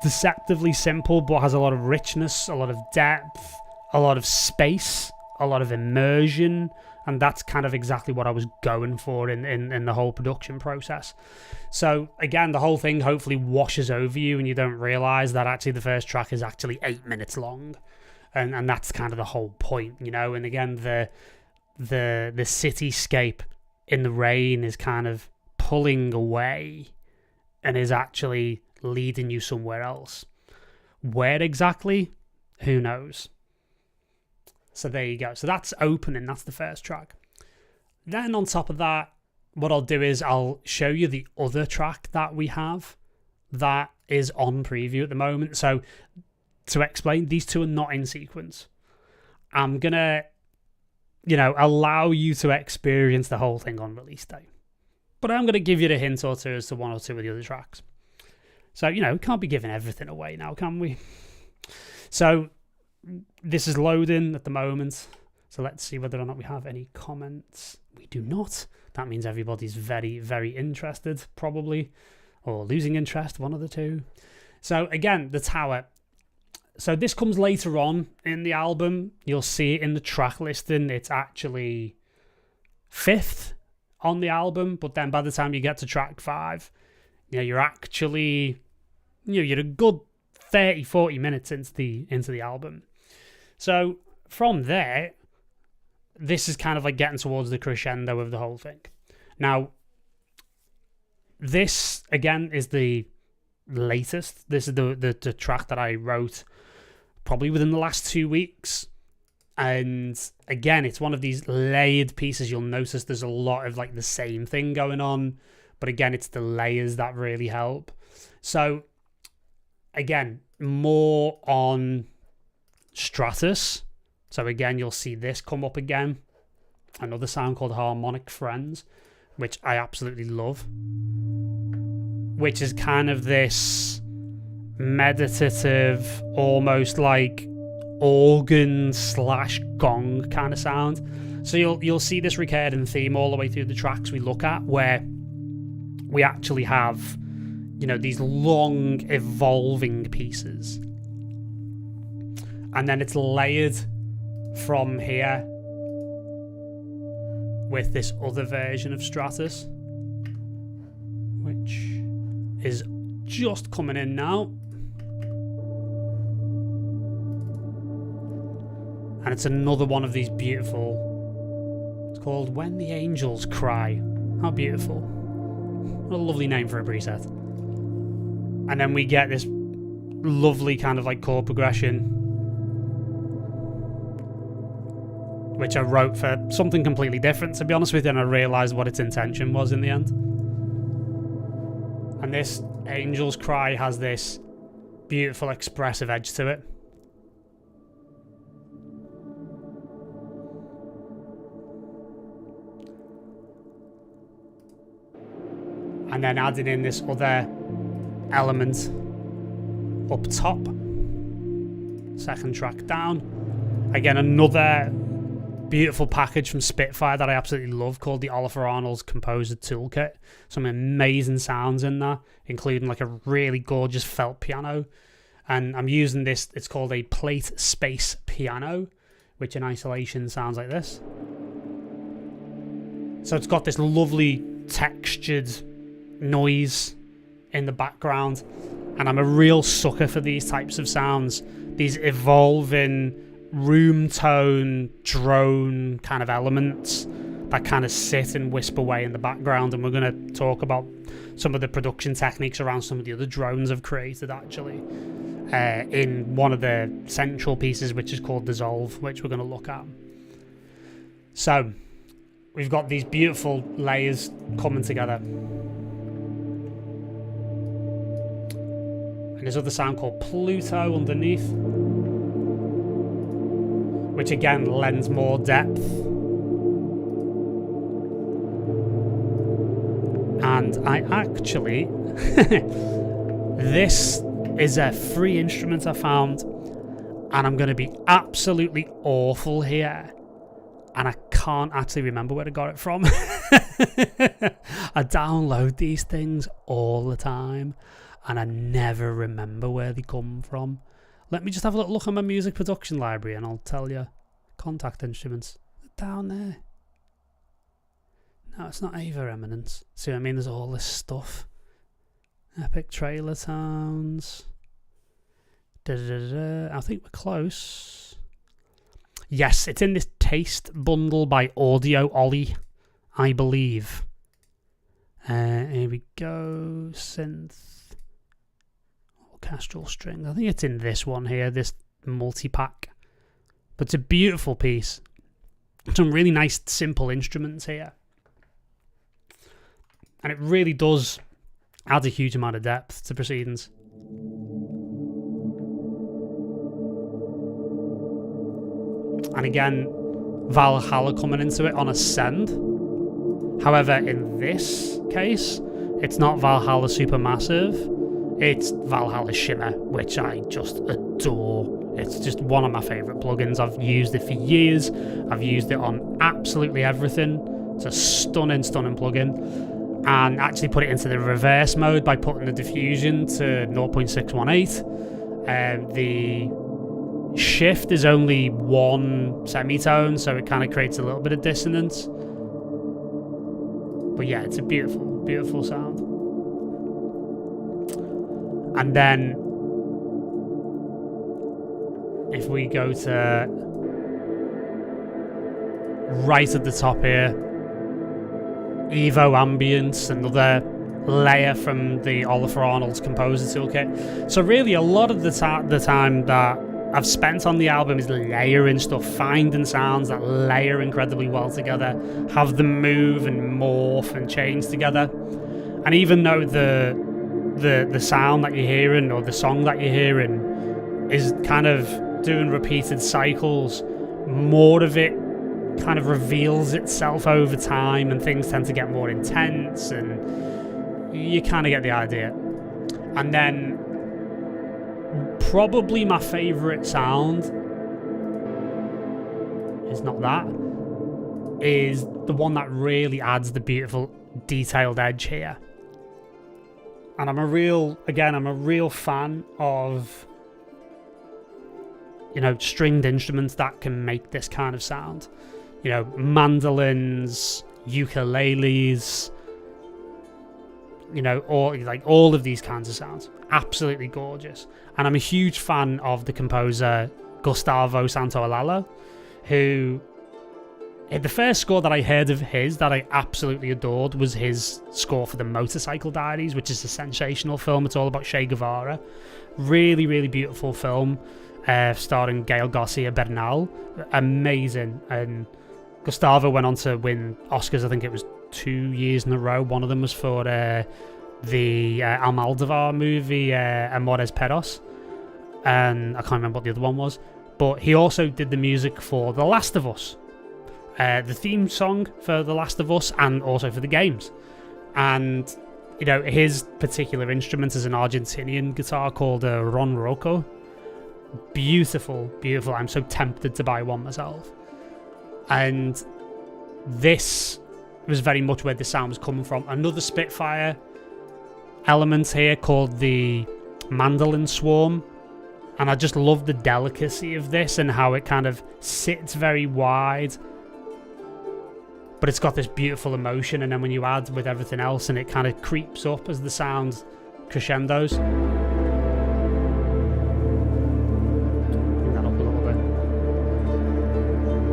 deceptively simple, but has a lot of richness, a lot of depth, a lot of space, a lot of immersion, and that's kind of exactly what I was going for in the whole production process. So again, the whole thing hopefully washes over you and you don't realise that actually the first track is actually 8 minutes long. And that's kind of the whole point, you know. And again, the cityscape in the rain is kind of pulling away and is actually leading you somewhere else. Where exactly? Who knows? So there you go. So that's opening. That's the first track. Then on top of that, what I'll do is I'll show you the other track that we have that is on preview at the moment. So to explain, these two are not in sequence. I'm going to, allow you to experience the whole thing on release day. But I'm going to give you the hint or two as to one or two of the other tracks. So, we can't be giving everything away now, can we? So this is loading at the moment, so let's see whether or not we have any comments. We do not. That means everybody's very, very interested, probably, or losing interest, one of the two. So again, the tower. So this comes later on in the album. You'll see it in the track listing. It's actually 5th on the album, but then by the time you get to track 5, you're actually, you're a good 30, 40 minutes into the album. So from there, this is kind of like getting towards the crescendo of the whole thing. Now, this, again, is the latest. This is the track that I wrote probably within the last 2 weeks. And again, it's one of these layered pieces. You'll notice there's a lot of like the same thing going on. But again, it's the layers that really help. So again, more on Stratus. So again, you'll see this come up again. Another sound called Harmonic Friends, which I absolutely love. Which is kind of this meditative, almost like organ/gong kind of sound. So you'll see this recurring theme all the way through the tracks we look at, where we actually have, these long evolving pieces. And then it's layered from here with this other version of Stratus, which is just coming in now. And it's another one of these beautiful, it's called When the Angels Cry. How beautiful. What a lovely name for a preset. And then we get this lovely kind of like chord progression, which I wrote for something completely different, to be honest with you, and I realised what its intention was in the end. And this Angel's Cry has this beautiful expressive edge to it. And then adding in this other element up top. Second track down. Again, another beautiful package from Spitfire that I absolutely love, called the Oliver Arnold's Composer Toolkit. Some amazing sounds in there, including like a really gorgeous felt piano. And I'm using this, it's called a plate space piano, which in isolation sounds like this. So it's got this lovely textured noise in the background, and I'm a real sucker for these types of sounds, these evolving room tone drone kind of elements that kind of sit and wisp away in the background. And we're going to talk about some of the production techniques around some of the other drones I've created actually in one of the central pieces, which is called Dissolve, which we're going to look at. So we've got these beautiful layers coming together. And there's other sound called Pluto underneath, which again lends more depth. And I actually, this is a free instrument I found, and I'm going to be absolutely awful here, and I can't actually remember where I got it from. I download these things all the time, and I never remember where they come from. Let me just have a little look at my music production library and I'll tell you. Contact instruments. Down there. No, it's not Ava Eminence. See what I mean? There's all this stuff. Epic Trailer Towns. I think we're close. Yes, it's in this taste bundle by Audio Ollie, I believe. Here we go. Synth. Orchestral strings. I think it's in this one here, this multi-pack. But it's a beautiful piece. Some really nice, simple instruments here. And it really does add a huge amount of depth to proceedings. And again, Valhalla coming into it on a send. However, in this case, it's not Valhalla Supermassive. It's Valhalla Shimmer, which I just adore. It's just one of my favourite plugins. I've used it for years. I've used it on absolutely everything. It's a stunning, stunning plugin. And actually put it into the reverse mode by putting the diffusion to 0.618. The shift is only one semitone, so it kind of creates a little bit of dissonance. But yeah, it's a beautiful, beautiful sound. And then if we go to right at the top here, Evo Ambience, another layer from the Oliver Arnold's Composer Toolkit. So really a lot of the time that I've spent on the album is layering stuff, finding sounds that layer incredibly well together, have them move and morph and change together. And even though the sound that you're hearing, or the song that you're hearing, is kind of doing repeated cycles, more of it kind of reveals itself over time, and things tend to get more intense, and you kind of get the idea. And then probably my favourite sound is not that, is the one that really adds the beautiful detailed edge here. And I'm a real fan of, you know, stringed instruments that can make this kind of sound. You know, mandolins, ukuleles, you know, all of these kinds of sounds. Absolutely gorgeous. And I'm a huge fan of the composer Gustavo Santaolalla, who The first score that I heard of his that I absolutely adored was his score for the Motorcycle Diaries, which is a sensational film. It's all about Che Guevara. Really, really beautiful film, starring Gael Garcia Bernal. Amazing. And Gustavo went on to win Oscars, I think it was 2 years in a row. One of them was for the Almodovar movie, Amores Perros. And I can't remember what the other one was. But he also did the music for The Last of Us. The theme song for The Last of Us, and also for the games. And, you know, his particular instrument is an Argentinian guitar called a ronroco. Beautiful, beautiful. I'm so tempted to buy one myself. And this was very much where the sound was coming from. Another Spitfire element here called the Mandolin Swarm. And I just love the delicacy of this and how it kind of sits very wide. But it's got this beautiful emotion, and then when you add with everything else, and it kind of creeps up as the sound crescendos. Bring that up a little bit.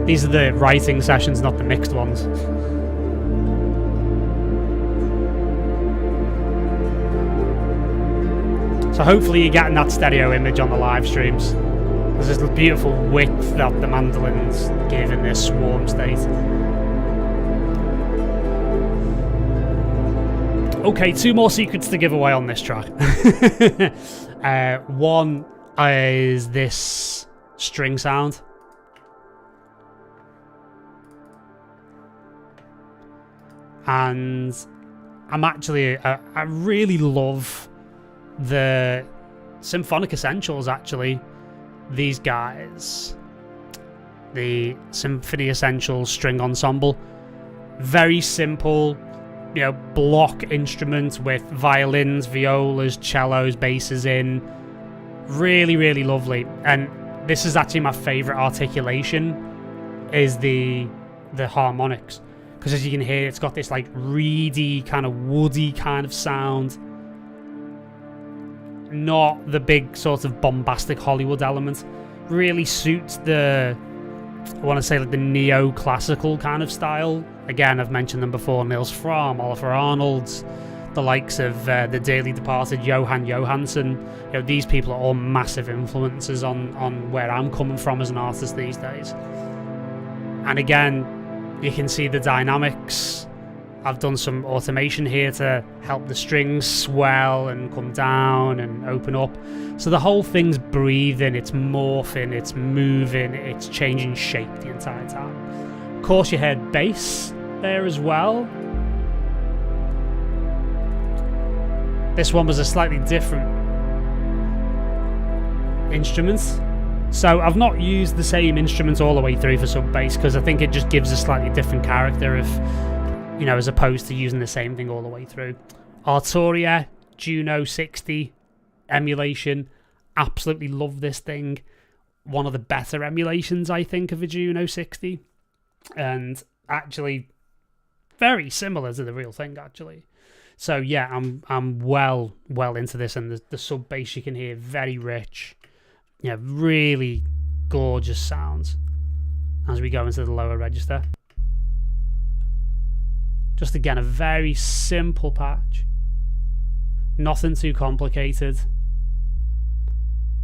These are the writing sessions, not the mixed ones. So hopefully you're getting that stereo image on the live streams. There's this beautiful width that the mandolins give in this swarm state. Okay, 2 more secrets to give away on this track. One is this string sound. And I'm actually, I really love the Symphonic Essentials, actually. These guys. The Symphony Essentials String Ensemble. Very simple, you know, block instrument with violins, violas, cellos, basses in. Really, really lovely. And this is actually my favourite articulation, is the harmonics. Because as you can hear, it's got this like reedy, kind of woody kind of sound. Not the big sort of bombastic Hollywood element. Really suits the, I want to say, like the neoclassical kind of style. Again, I've mentioned them before: Nils Fromm, Oliver Arnold, the likes of the dearly departed Johan Johansson. You know, these people are all massive influences on where I'm coming from as an artist these days. And again, you can see the dynamics. I've done some automation here to help the strings swell and come down and open up. So the whole thing's breathing, it's morphing, it's moving, it's changing shape the entire time. Of course, you heard bass there as well. This one was a slightly different instrument. So I've not used the same instrument all the way through for sub bass, because I think it just gives a slightly different character if, you know, as opposed to using the same thing all the way through. Arturia Juno 60 emulation. Absolutely love this thing. One of the better emulations, I think, of a Juno 60. And actually very similar to the real thing, actually. So yeah, I'm well into this, and the sub bass you can hear very rich. Yeah, really gorgeous sounds as we go into the lower register. Just again, a very simple patch. Nothing too complicated.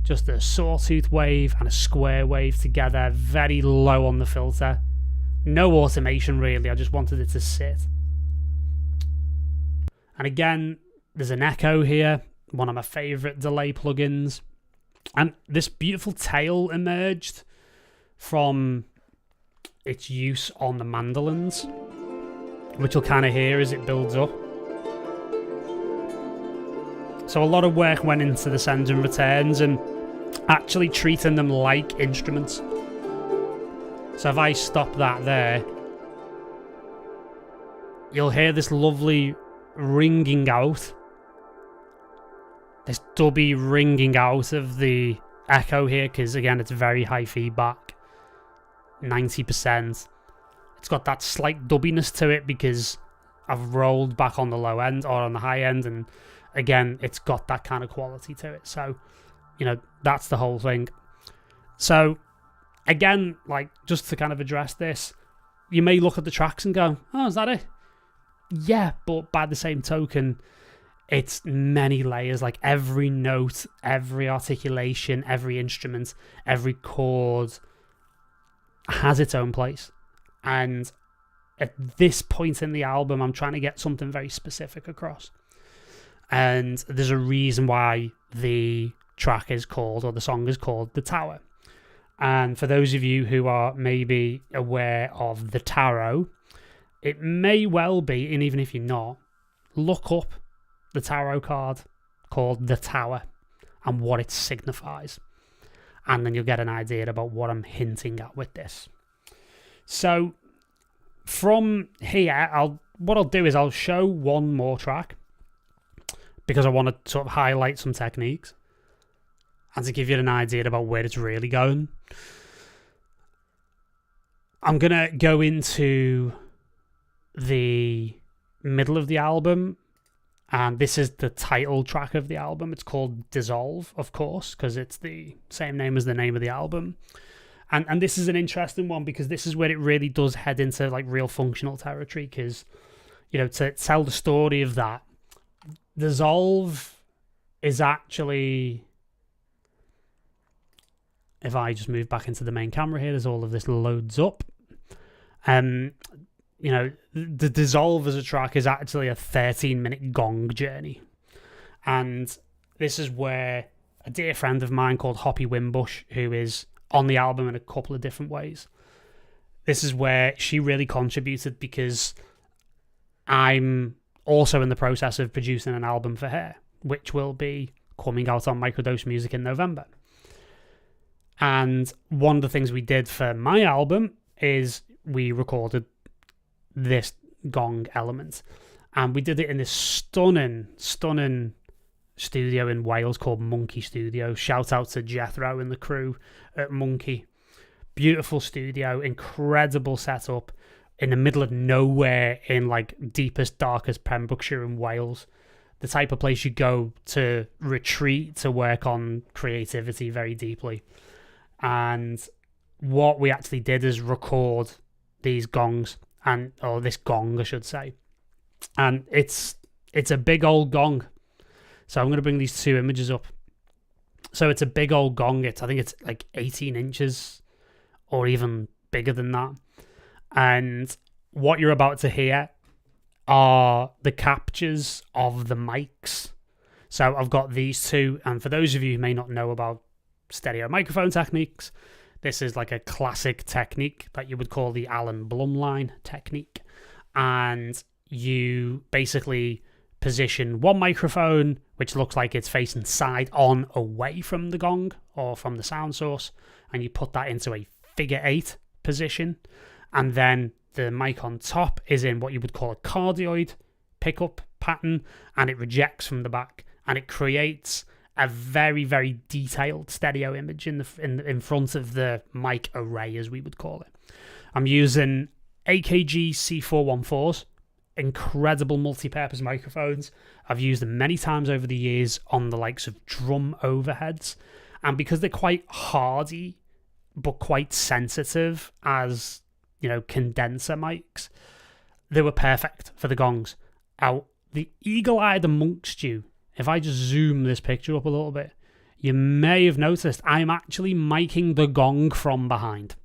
Just a sawtooth wave and a square wave together, very low on the filter. No automation really, I just wanted it to sit. And again, there's an echo here, one of my favourite delay plugins. And this beautiful tail emerged from its use on the mandolins, which you'll kind of hear as it builds up. So a lot of work went into the sends and returns and actually treating them like instruments. So if I stop that there, you'll hear this lovely ringing out. This dubby ringing out of the echo here, because again, it's very high feedback. 90%. It's got that slight dubbiness to it because I've rolled back on the low end or on the high end, and again, it's got that kind of quality to it. So, you know, that's the whole thing. So, again, like, just to kind of address this, you may look at the tracks and go, oh, is that it? Yeah, but by the same token, it's many layers. Like every note, every articulation, every instrument, every chord has its own place. And at this point in the album, I'm trying to get something very specific across. And there's a reason why the track is called, or the song is called, The Tower. And for those of you who are maybe aware of the tarot, it may well be, and even if you're not, look up the tarot card called The Tower and what it signifies. And then you'll get an idea about what I'm hinting at with this. So from here, what I'll do is I'll show one more track because I want to sort of highlight some techniques and to give you an idea about where it's really going. I'm going to go into the middle of the album, and this is the title track of the album. It's called Dissolve, of course, because it's the same name as the name of the album. And this is an interesting one because this is where it really does head into like real functional territory, because, you know, to tell the story of that, Dissolve is actually, if I just move back into the main camera here, as all of this loads up, you know, the Dissolve as a track is actually a 13-minute gong journey. And this is where a dear friend of mine called Hoppy Wimbush, who is on the album in a couple of different ways, this is where she really contributed, because I'm also in the process of producing an album for her, which will be coming out on Microdose Music in November. And one of the things we did for my album is we recorded this gong element, and we did it in this stunning studio in Wales called Monkey Studio. Shout out to Jethro and the crew at Monkey. Beautiful studio, incredible setup in the middle of nowhere in like deepest, darkest Pembrokeshire in Wales. The type of place you go to retreat, to work on creativity very deeply. And what we actually did is record these gongs, or this gong, I should say. And it's a big old gong. So I'm going to bring these two images up. So it's a big old gong. I think it's like 18 inches or even bigger than that. And what you're about to hear are the captures of the mics. So I've got these two. And for those of you who may not know about stereo microphone techniques, this is like a classic technique that you would call the Alan Blumlein technique. And you basically position one microphone, which looks like it's facing side on away from the gong or from the sound source, and you put that into a figure 8 position. And then the mic on top is in what you would call a cardioid pickup pattern, and it rejects from the back, and it creates a very, very detailed stereo image in front of the mic array, as we would call it. I'm using AKG C414s, incredible multi-purpose microphones. I've used them many times over the years on the likes of drum overheads, and because they're quite hardy but quite sensitive as, you know, condenser mics, they were perfect for the gongs. Now, the eagle-eyed amongst you, if I just zoom this picture up a little bit, you may have noticed I'm actually miking the gong from behind,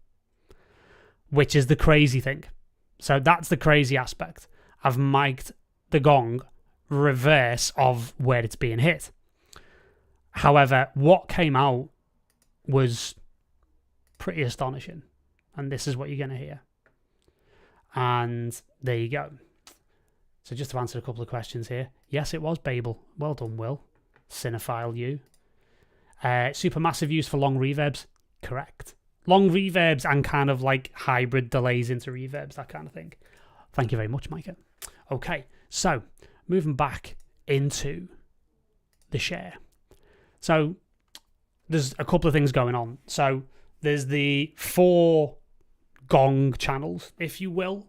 which is the crazy thing. So that's the crazy aspect. I've mic'd the gong reverse of where it's being hit. However, what came out was pretty astonishing. And this is what you're going to hear. And there you go. So just to answer a couple of questions here. Yes, it was Babel. Well done, Will. Cinephile you. Supermassive use for long reverbs. Correct. Long reverbs and kind of like hybrid delays into reverbs, that kind of thing. Thank you very much, Micah. Okay, so moving back into the share. So there's a couple of things going on. So there's the 4 gong channels, if you will,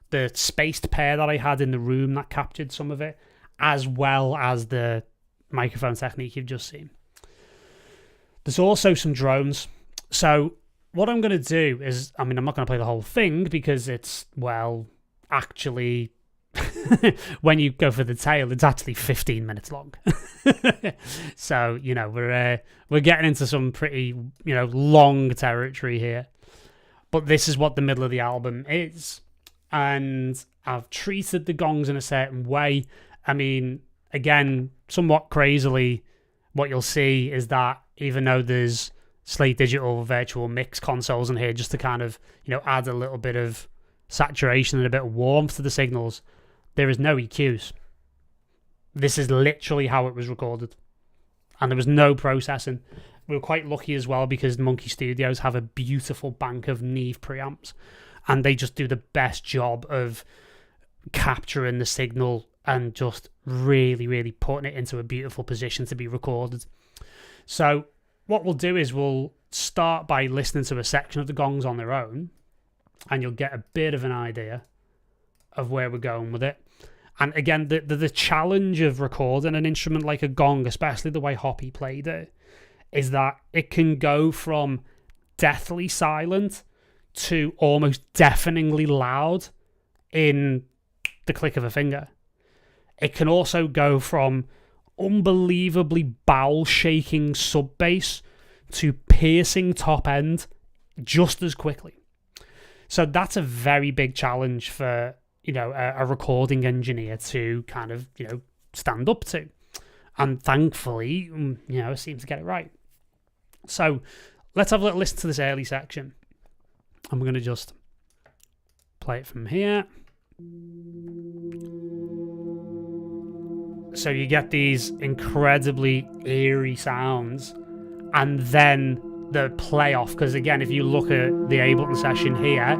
the spaced pair that I had in the room that captured some of it, as well as the microphone technique you've just seen. There's also some drones. So what I'm going to do is, I mean, I'm not going to play the whole thing because it's, well, actually, when you go for the tail, it's actually 15 minutes long. So, you know, we're getting into some pretty, you know, long territory here. But this is what the middle of the album is. And I've treated the gongs in a certain way. I mean, again, somewhat crazily, what you'll see is that even though there's Slate Digital virtual mix consoles in here just to kind of, you know, add a little bit of saturation and a bit of warmth to the signals, there is no EQs. This is literally how it was recorded. And there was no processing. We were quite lucky as well because Monkey Studios have a beautiful bank of Neve preamps, and they just do the best job of capturing the signal and just really, really putting it into a beautiful position to be recorded. So what we'll do is we'll start by listening to a section of the gongs on their own, and you'll get a bit of an idea of where we're going with it. And again, the challenge of recording an instrument like a gong, especially the way Hoppy played it, is that it can go from deathly silent to almost deafeningly loud in the click of a finger. It can also go from unbelievably bowel-shaking sub-bass to piercing top end just as quickly. So that's a very big challenge for, you know, a recording engineer to kind of, you know, stand up to. And thankfully, you know, I seem to get it right. So let's have a little listen to this early section. And we're going to just play it from here. So you get these incredibly eerie sounds, and then the play off, because again, if you look at the Ableton session here,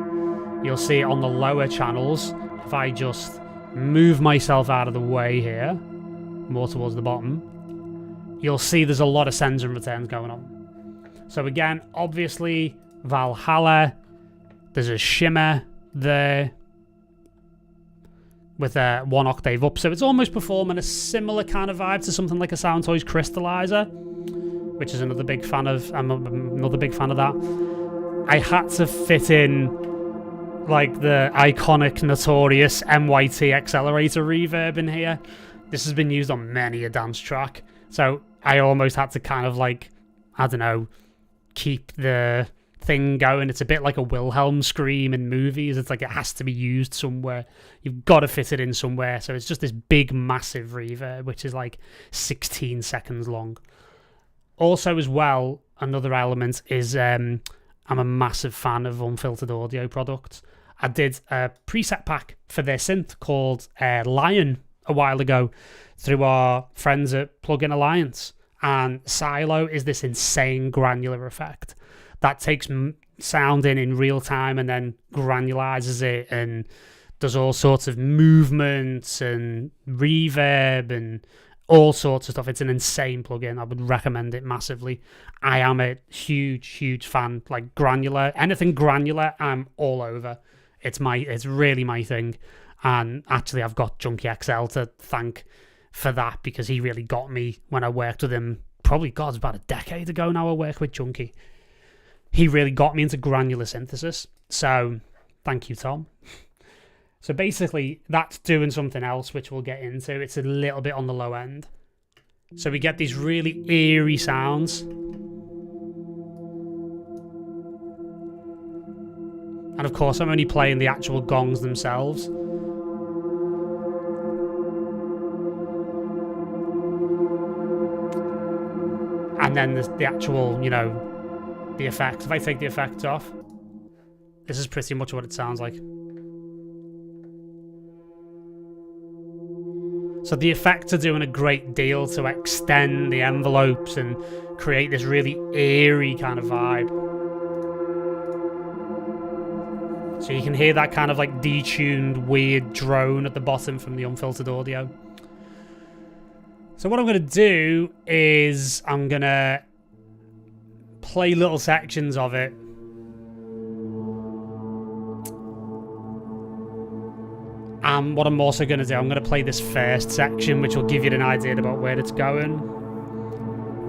you'll see it on the lower channels. If I just move myself out of the way here, more towards the bottom, you'll see there's a lot of sends and returns going on. So again, obviously, Valhalla, there's a shimmer there with a 1 octave up, so it's almost performing a similar kind of vibe to something like a Soundtoys Crystallizer, which is another big fan of. I'm another big fan of that. I had to fit in like the iconic, notorious MYT accelerator reverb in here. This has been used on many a dance track, so I almost had to kind of like, I don't know, keep the thing going. It's a bit like a Wilhelm scream in movies. It's like it has to be used somewhere. You've got to fit it in somewhere. So it's just this big, massive reverb, which is like 16 seconds long. Also, as well, another element is I'm a massive fan of unfiltered audio products. I did a preset pack for their synth called Lion a while ago through our friends at Plugin Alliance. And Silo is this insane granular effect that takes sound in real time and then granulizes it and does all sorts of movements and reverb and all sorts of stuff. It's an insane plugin. I would recommend it massively. I am a huge fan. Like granular, anything granular, I'm all over. It's really my thing. And actually, I've got Junkie XL to thank for that, because he really got me when I worked with him. Probably, God, it's about a decade ago now I worked with Junkie. He really got me into granular synthesis. So, thank you, Tom. So basically, that's doing something else, which we'll get into. It's a little bit on the low end. So we get these really eerie sounds. And of course, I'm only playing the actual gongs themselves. And then there's the actual, you know, the effects. If I take the effects off, this is pretty much what it sounds like. So the effects are doing a great deal to extend the envelopes and create this really eerie kind of vibe. So you can hear that kind of like detuned, weird drone at the bottom from the unfiltered audio. So what I'm going to do is I'm going to play little sections of it. And what I'm also going to do, I'm going to play this first section, which will give you an idea about where it's going.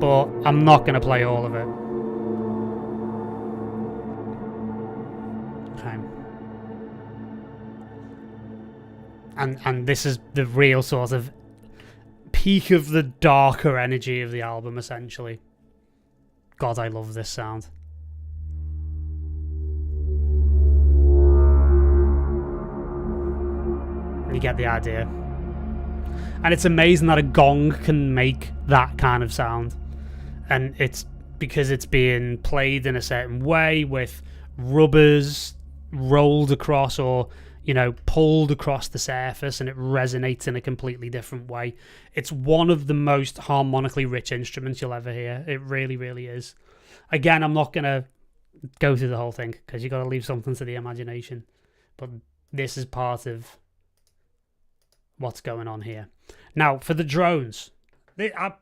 But I'm not going to play all of it. And this is the real sort of peak of the darker energy of the album, essentially. God, I love this sound. You get the idea. And it's amazing that a gong can make that kind of sound. And it's because it's being played in a certain way with rubbers rolled across or, you know, pulled across the surface, and it resonates in a completely different way. It's one of the most harmonically rich instruments you'll ever hear. It really, really is. Again, I'm not going to go through the whole thing because you've got to leave something to the imagination. But this is part of what's going on here. Now, for the drones, I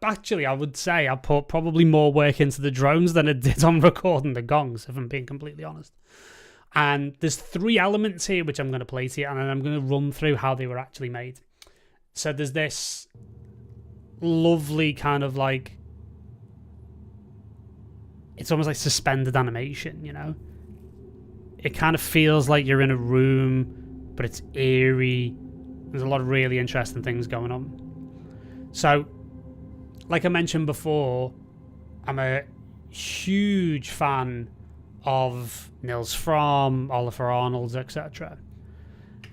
would say I put probably more work into the drones than I did on recording the gongs, if I'm being completely honest. And there's 3 elements here which I'm going to play to you, and then I'm going to run through how they were actually made. So there's this lovely kind of like, it's almost like suspended animation, you know? It kind of feels like you're in a room, but it's eerie. There's a lot of really interesting things going on. So, like I mentioned before, I'm a huge fan of Nils Fromm, Oliver Arnolds, etc.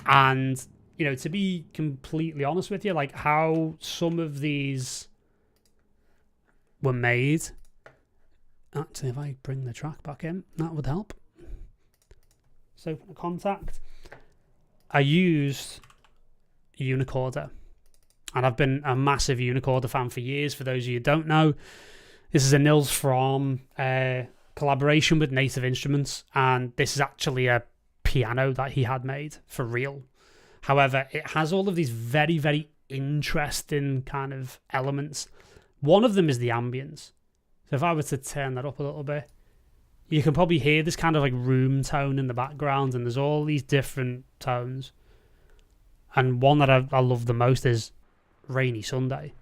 And, you know, to be completely honest with you, like how some of these were made. Actually, if I bring the track back in, that would help. So, Contact. I used Unicorder, and I've been a massive Unicorder fan for years. For those of you who don't know, this is a Nils Fromm collaboration with Native Instruments, and this is actually a piano that he had made for real. However, it has all of these very, very interesting kind of elements. One of them is the ambience. So if I were to turn that up a little bit, you can probably hear this kind of like room tone in the background, and there's all these different tones. And one that I love the most is Rainy Sunday.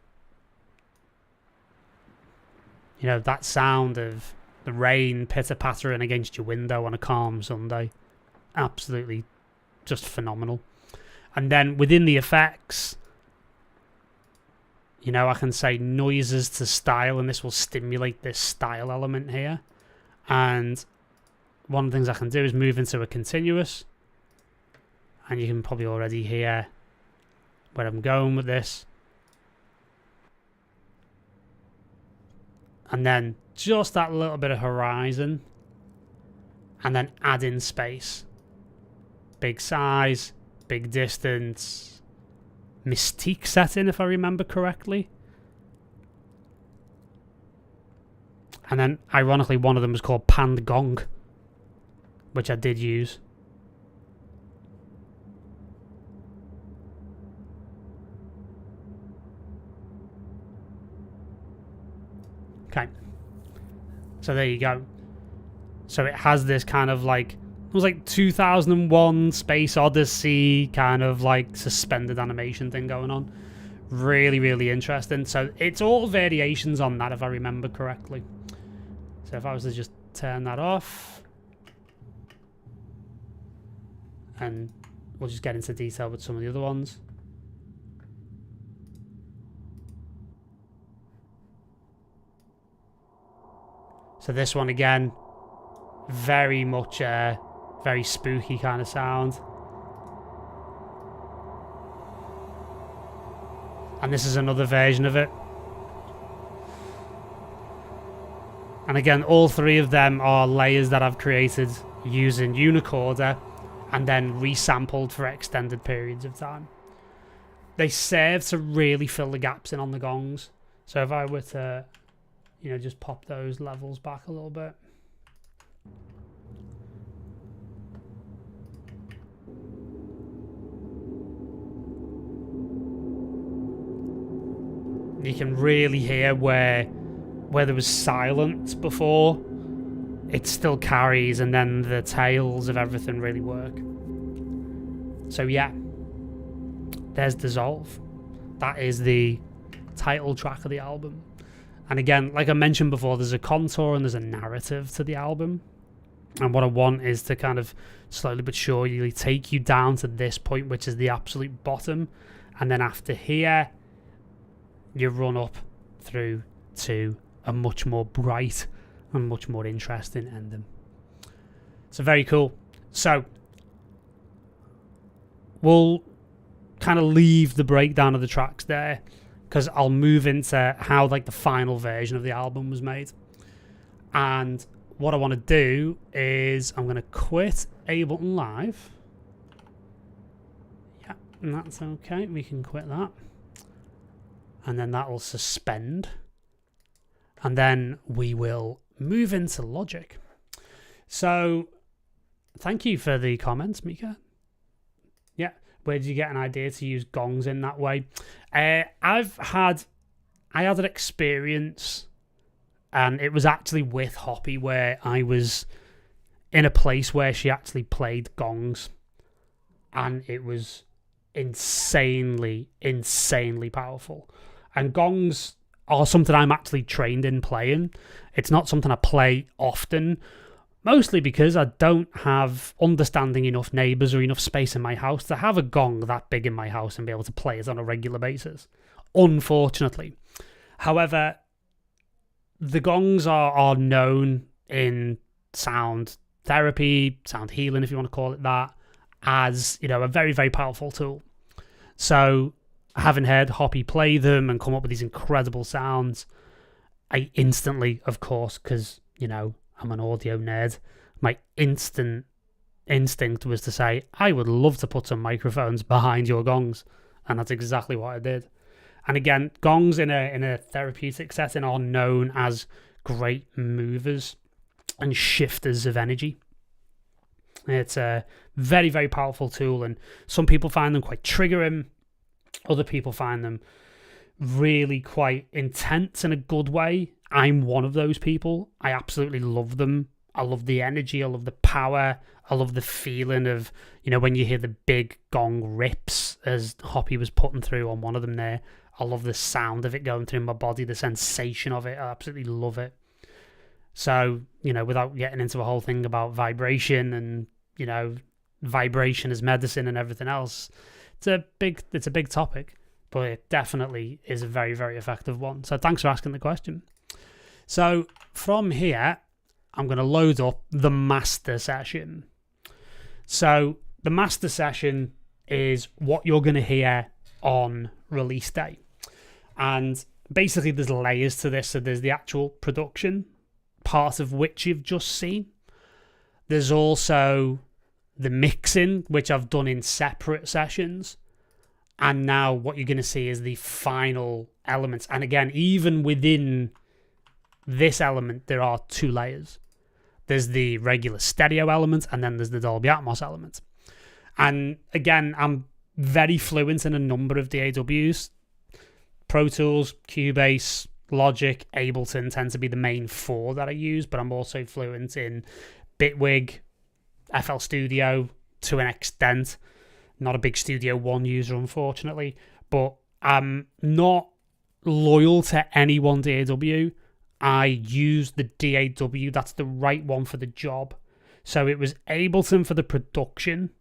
You know, that sound of the rain pitter-pattering against your window on a calm Sunday. Absolutely just phenomenal. And then within the effects, you know, I can say noises to style, and this will stimulate this style element here. And one of the things I can do is move into a continuous. And you can probably already hear where I'm going with this. And then just that little bit of horizon. And then add in space. Big size, big distance. Mystique setting, if I remember correctly. And then, ironically, one of them was called Panned Gong, which I did use. Okay, so there you go. So it has this kind of like, it was like 2001 Space Odyssey kind of like suspended animation thing going on. Really, really interesting. So it's all variations on that, if I remember correctly. So if I was to just turn that off, and we'll just get into detail with some of the other ones. So this one again, very much very spooky kind of sound. And this is another version of it. And again, all 3 of them are layers that I've created using Unicorder and then resampled for extended periods of time. They serve to really fill the gaps in on the gongs. So if I were to, you know, just pop those levels back a little bit. You can really hear where there was silence before, it still carries, and then the tails of everything really work. So yeah, there's Dissolve. That is the title track of the album. And again, like I mentioned before, there's a contour and there's a narrative to the album. And what I want is to kind of slowly but surely take you down to this point, which is the absolute bottom. And then after here, you run up through to a much more bright and much more interesting ending. So very cool. So we'll kind of leave the breakdown of the tracks there, because I'll move into how like the final version of the album was made. And what I want to do is I'm going to quit Ableton Live. Yeah, and that's okay. We can quit that. And then that will suspend. And then we will move into Logic. So thank you for the comments, Mika. Yeah, where did you get an idea to use gongs in that way? I had an experience, and it was actually with Hoppy, where I was in a place where she actually played gongs, and it was insanely powerful. And gongs are something I'm actually trained in playing. It's not something I play often, mostly because I don't have understanding enough neighbours or enough space in my house to have a gong that big in my house and be able to play it on a regular basis, unfortunately. However, the gongs are known in sound therapy, sound healing, if you want to call it that, as, you know, a very, very powerful tool. So having heard Hoppy play them and come up with these incredible sounds, I instantly, of course, because, you know, I'm an audio nerd, my instant instinct was to say, I would love to put some microphones behind your gongs. And that's exactly what I did. And again, gongs in a therapeutic setting are known as great movers and shifters of energy. It's a very, very powerful tool, and some people find them quite triggering. Other people find them really quite intense in a good way. I'm one of those people. I absolutely love them. I love the energy. I love the power. I love the feeling of, you know, when you hear the big gong rips, as Hoppy was putting through on one of them there. I love the sound of it going through my body, the sensation of it. I absolutely love it. So, you know, without getting into a whole thing about vibration and, you know, vibration as medicine and everything else, it's a big topic, but it definitely is a very, very effective one. So thanks for asking the question. So from here, I'm going to load up the master session. So the master session is what you're going to hear on release day. And basically there's layers to this. So there's the actual production, part of which you've just seen. There's also the mixing, which I've done in separate sessions. And now what you're going to see is the final elements. And again, even within this element, there are two layers. There's the regular stereo element, and then there's the Dolby Atmos element. And again, I'm very fluent in a number of DAWs. Pro Tools, Cubase, Logic, Ableton tend to be the main four that I use, but I'm also fluent in Bitwig, FL Studio to an extent. Not a big Studio One user, unfortunately, but I'm not loyal to any one DAW. I use the DAW that's the right one for the job. So it was Ableton for the production,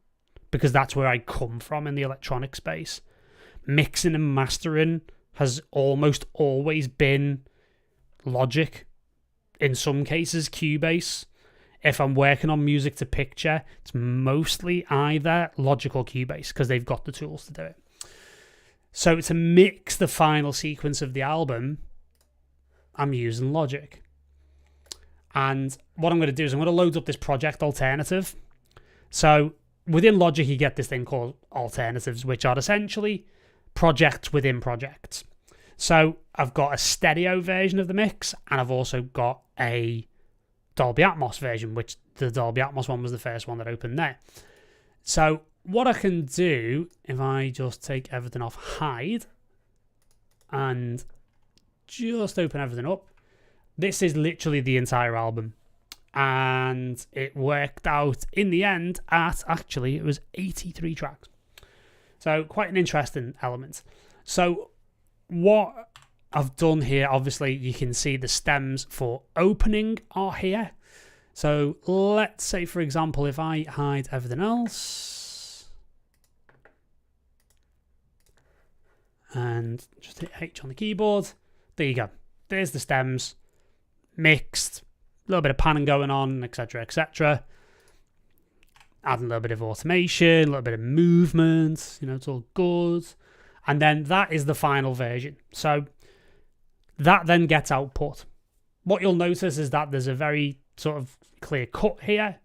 because that's where I come from in the electronic space. Mixing and mastering has almost always been Logic. In some cases, Cubase. If I'm working on music to picture, it's mostly either Logic or Cubase, because they've got the tools to do it. So to mix the final sequence of the album, I'm using Logic. And what I'm going to do is I'm going to load up this project alternative. So within Logic, you get this thing called alternatives, which are essentially projects within projects. So I've got a stereo version of the mix, and I've also got a Dolby Atmos version, which the Dolby Atmos one was the first one that opened there. So what I can do, if I just take everything off hide and just open everything up, this is literally the entire album. And it worked out in the end at, actually, it was 83 tracks. So quite an interesting element. So what I've done here, obviously, you can see the stems for opening are here. So let's say, for example, if I hide everything else and just hit H on the keyboard, there you go. There's the stems, mixed, a little bit of panning going on, etc., etc. Adding a little bit of automation, a little bit of movement, it's all good. And then that is the final version. So that then gets output. What you'll notice is that there's a very sort of clear cut here,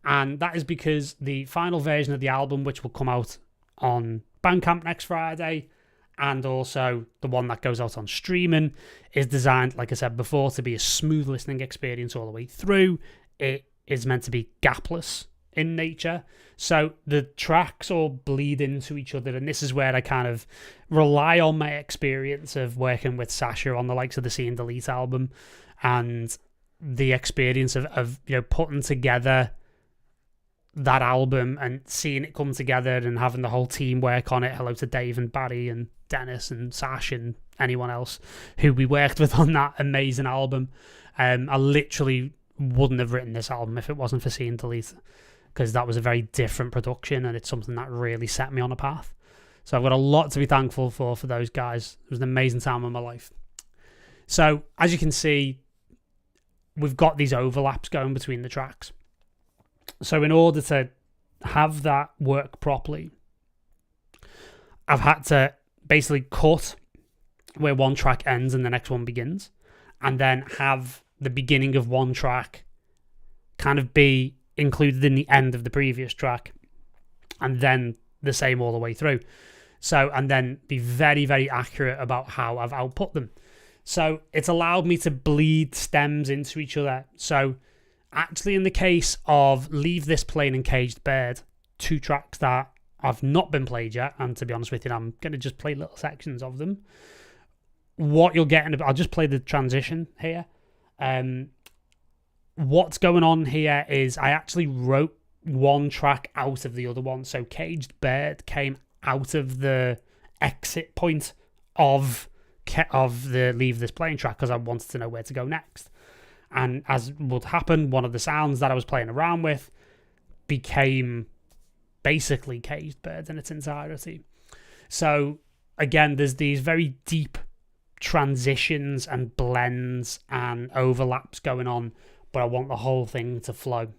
and that is because the final version of the album, which will come out on Bandcamp next Friday, and also the one that goes out on streaming, is designed, like I said before, to be a smooth listening experience all the way through. It is meant to be gapless in nature, so the tracks all bleed into each other, and this is where I kind of rely on my experience of working with Sasha on the likes of the See and Delete album, and the experience of putting together that album and seeing it come together and having the whole team work on it. Hello to Dave and Barry and Dennis and Sash and anyone else who we worked with on that amazing album. I literally wouldn't have written this album if it wasn't for See and Delete, because that was a very different production, and it's something that really set me on a path. So I've got a lot to be thankful for those guys. It was an amazing time of my life. So as you can see, we've got these overlaps going between the tracks. So in order to have that work properly, I've had to basically cut where one track ends and the next one begins, and then have the beginning of one track kind of be included in the end of the previous track, and then the same all the way through. So, and then be very, very accurate about how I've output them. So it's allowed me to bleed stems into each other. So actually, in the case of Leave This Plain and Caged Bird, two tracks that have not been played yet, and to be honest with you, I'm going to just play little sections of them. What you'll get I'll just play the transition here. What's going on here is I actually wrote one track out of the other one. So Caged Bird came out of the exit point of the Leave This Plain track because I wanted to know where to go next. And as would happen, one of the sounds that I was playing around with became basically Caged Bird in its entirety. So again, there's these very deep transitions and blends and overlaps going on, but I want the whole thing to flow.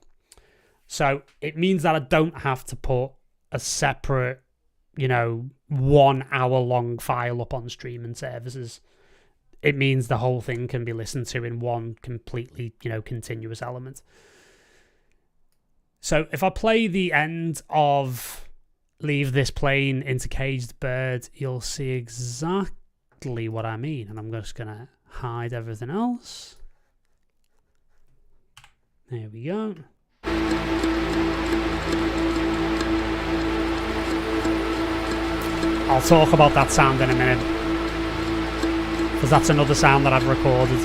So it means that I don't have to put a separate, 1 hour long file up on streaming services. It means the whole thing can be listened to in one completely, continuous element. So if I play the end of Leave This Plain into Caged Bird, you'll see exactly what I mean. And I'm just going to hide everything else. There we go. I'll talk about that sound in a minute, because that's another sound that I've recorded.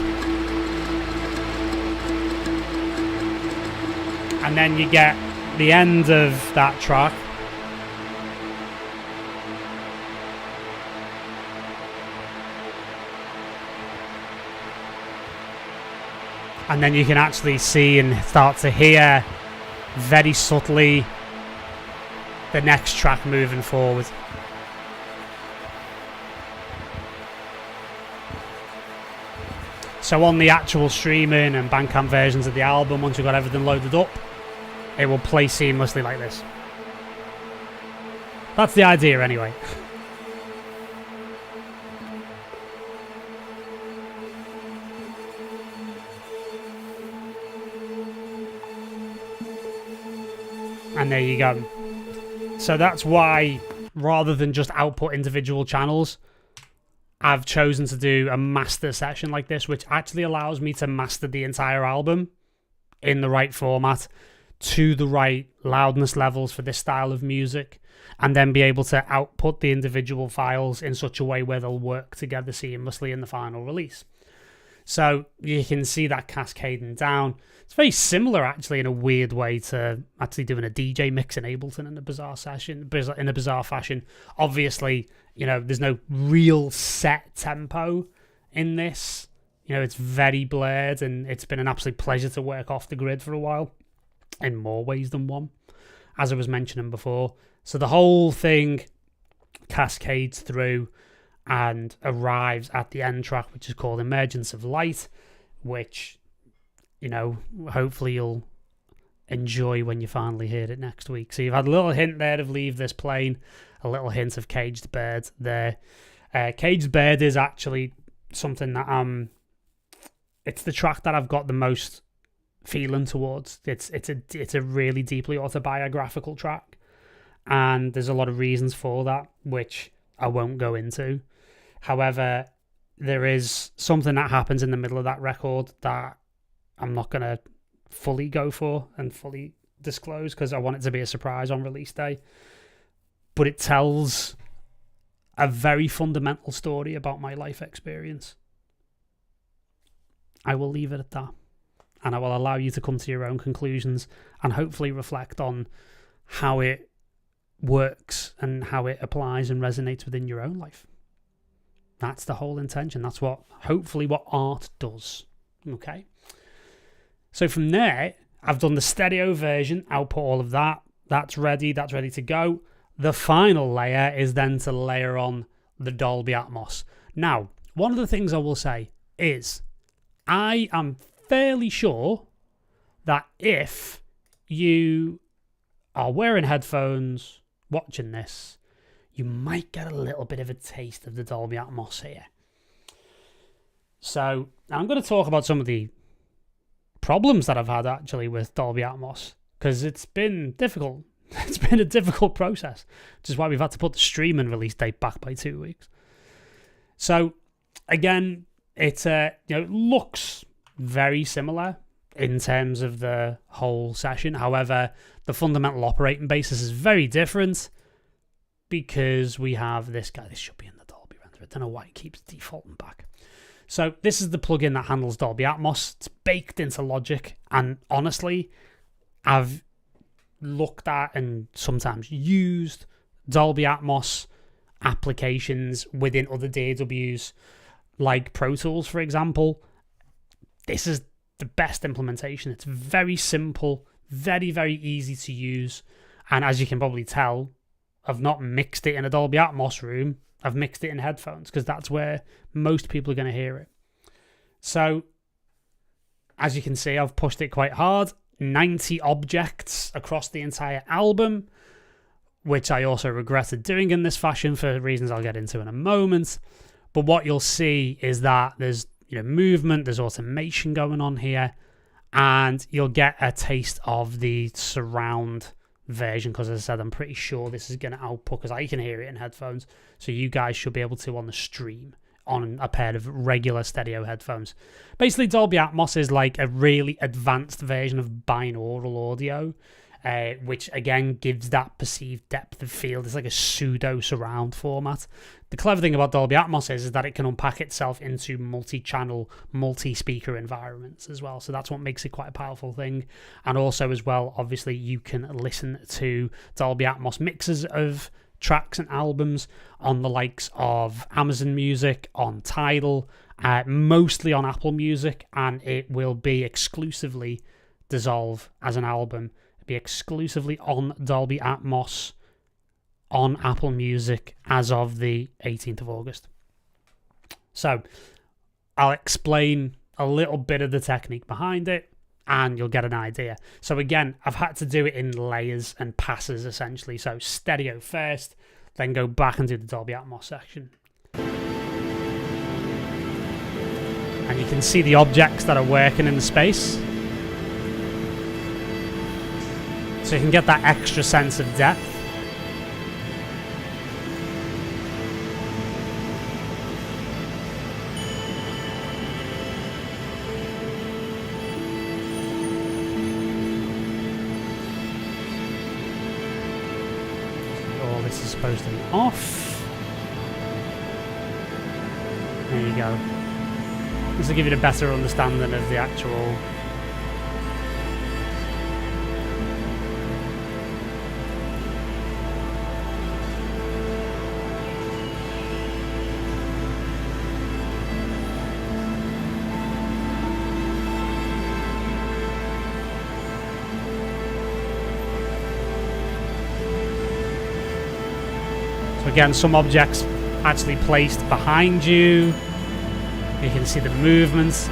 And then you get the end of that track. And then you can actually see and start to hear very subtly the next track moving forward. So on the actual streaming and Bandcamp versions of the album, once you've got everything loaded up, it will play seamlessly like this. That's the idea anyway. And there you go. So that's why, rather than just output individual channels, I've chosen to do a master session like this, which actually allows me to master the entire album in the right format, to the right loudness levels for this style of music, and then be able to output the individual files in such a way where they'll work together seamlessly in the final release. So you can see that cascading down. It's very similar, actually, in a weird way, to actually doing a DJ mix in Ableton in a bizarre fashion. Obviously, there's no real set tempo in this. You know, it's very blurred, and it's been an absolute pleasure to work off the grid for a while, in more ways than one, as I was mentioning before. So the whole thing cascades through and arrives at the end track, which is called Emergence of Light, which, you know, hopefully you'll enjoy when you finally hear it next week. So you've had a little hint there of Leave This Plane, a little hint of Caged Bird there. Caged Bird is actually something that it's the track that I've got the most feeling towards. It's a really deeply autobiographical track, and there's a lot of reasons for that, which I won't go into. However, there is something that happens in the middle of that record that I'm not going to fully go for and fully disclose, because I want it to be a surprise on release day. But it tells a very fundamental story about my life experience. I will leave it at that, and I will allow you to come to your own conclusions and hopefully reflect on how it works and how it applies and resonates within your own life. That's the whole intention. That's hopefully what art does. Okay? So from there, I've done the stereo version, output all of that. That's ready to go. The final layer is then to layer on the Dolby Atmos. Now, one of the things I will say is, I am fairly sure that if you are wearing headphones, watching this, you might get a little bit of a taste of the Dolby Atmos here. So I'm going to talk about some of the problems that I've had actually with Dolby Atmos, because it's been difficult. It's been a difficult process, which is why we've had to put the streaming release date back by 2 weeks. So again, it looks very similar in terms of the whole session. However, the fundamental operating basis is very different, because we have this guy. This should be in the Dolby render. I don't know why it keeps defaulting back. So this is the plugin that handles Dolby Atmos. It's baked into Logic, and honestly, I've looked at and sometimes used Dolby Atmos applications within other DAWs, like Pro Tools, for example. This is the best implementation. It's very simple, very, very easy to use, and as you can probably tell, I've not mixed it in a Dolby Atmos room. I've mixed it in headphones, because that's where most people are going to hear it. So, as you can see, I've pushed it quite hard. 90 objects across the entire album, which I also regretted doing in this fashion for reasons I'll get into in a moment. But what you'll see is that there's movement, there's automation going on here, and you'll get a taste of the surround version, because as I said, I'm pretty sure this is going to output, because I can hear it in headphones, so you guys should be able to on the stream on a pair of regular stereo headphones. Basically, Dolby Atmos is like a really advanced version of binaural audio, which again gives that perceived depth of field. It's like a pseudo surround format. The clever thing about Dolby Atmos is that it can unpack itself into multi-channel, multi-speaker environments as well. So that's what makes it quite a powerful thing. And also as well, obviously, you can listen to Dolby Atmos mixes of tracks and albums on the likes of Amazon Music, on Tidal, mostly on Apple Music, and it will be exclusively Dissolve as an album. It'll be exclusively on Dolby Atmos on Apple Music as of the 18th of August. So I'll explain a little bit of the technique behind it, and you'll get an idea. So again, I've had to do it in layers and passes, essentially. So stereo first, then go back and do the Dolby Atmos section. And you can see the objects that are working in the space. So you can get that extra sense of depth. This is supposed to be off. There you go. This will give you a better understanding of the actual Again, some objects actually placed behind you. You can see the movements.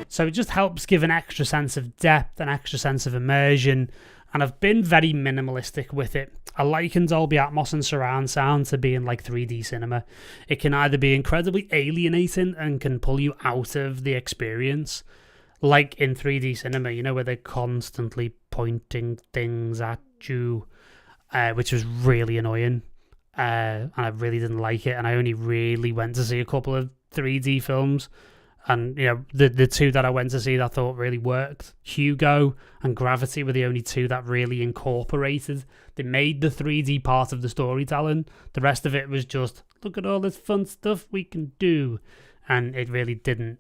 So it just helps give an extra sense of depth, an extra sense of immersion, and I've been very minimalistic with it. I liken Dolby Atmos and surround sound to being like 3D cinema. It can either be incredibly alienating and can pull you out of the experience, like in 3D cinema, you know, where they're constantly pointing things at you, which was really annoying, and I really didn't like it, and I only really went to see a couple of 3D films. And, you know, the two that I went to see that I thought really worked, Hugo and Gravity, were the only two that really incorporated. They made the 3D part of the storytelling. The rest of it was just, look at all this fun stuff we can do. And it really didn't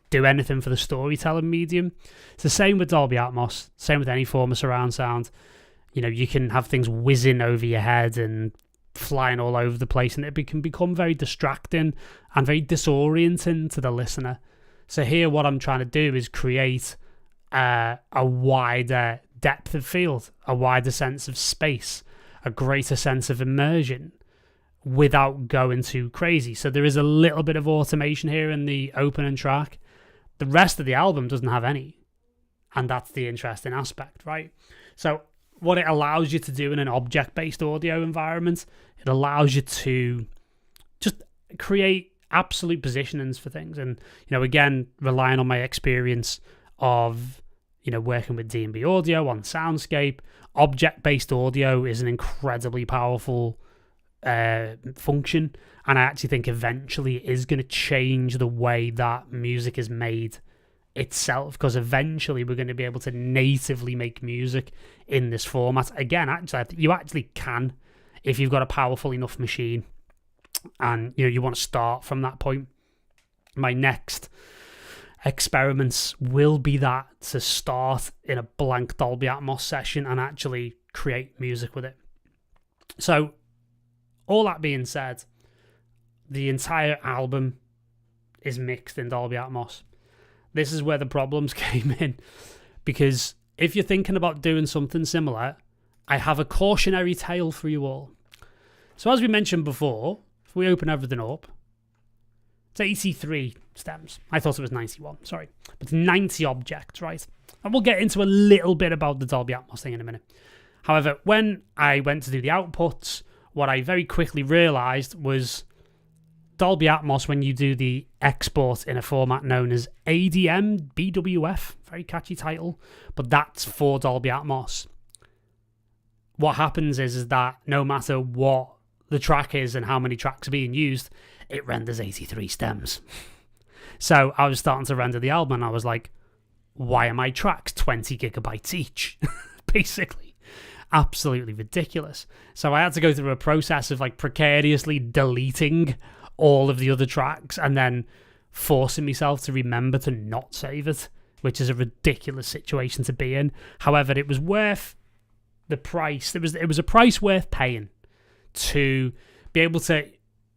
do anything for the storytelling medium. It's the same with Dolby Atmos, same with any form of surround sound. You know, you can have things whizzing over your head and flying all over the place, and it can become very distracting and very disorienting to the listener. So here what I'm trying to do is create a wider depth of field, a wider sense of space, a greater sense of immersion without going too crazy. So there is a little bit of automation here in the opening track. The rest of the album doesn't have any, and that's the interesting aspect, right? So what it allows you to do in an object-based audio environment, it allows you to just create absolute positionings for things. And, you know, again, relying on my experience of, you know, working with D&B audio on Soundscape, object-based audio is an incredibly powerful function. And I actually think eventually it is going to change the way that music is made itself, because eventually we're going to be able to natively make music in this format. Again, actually, I think you actually can if you've got a powerful enough machine and, you know, you want to start from that point. My next experiments will be that, to start in a blank Dolby Atmos session and actually create music with it. So all that being said, the entire album is mixed in Dolby Atmos. This is where the problems came in, because if you're thinking about doing something similar, I have a cautionary tale for you all. So as we mentioned before, if we open everything up, it's 83 stems. I thought it was 91, sorry. But it's 90 objects, right? And we'll get into a little bit about the Dolby Atmos thing in a minute. However, when I went to do the outputs, what I very quickly realised was Dolby Atmos, when you do the export in a format known as ADM BWF, very catchy title, but that's for Dolby Atmos. What happens is that no matter what the track is and how many tracks are being used, it renders 83 stems. So I was starting to render the album and I was like, why are my tracks 20 gigabytes each? Basically. Absolutely ridiculous. So I had to go through a process of like precariously deleting all of the other tracks and then forcing myself to remember to not save it, which is a ridiculous situation to be in. However, it was worth the price. It was a price worth paying to be able to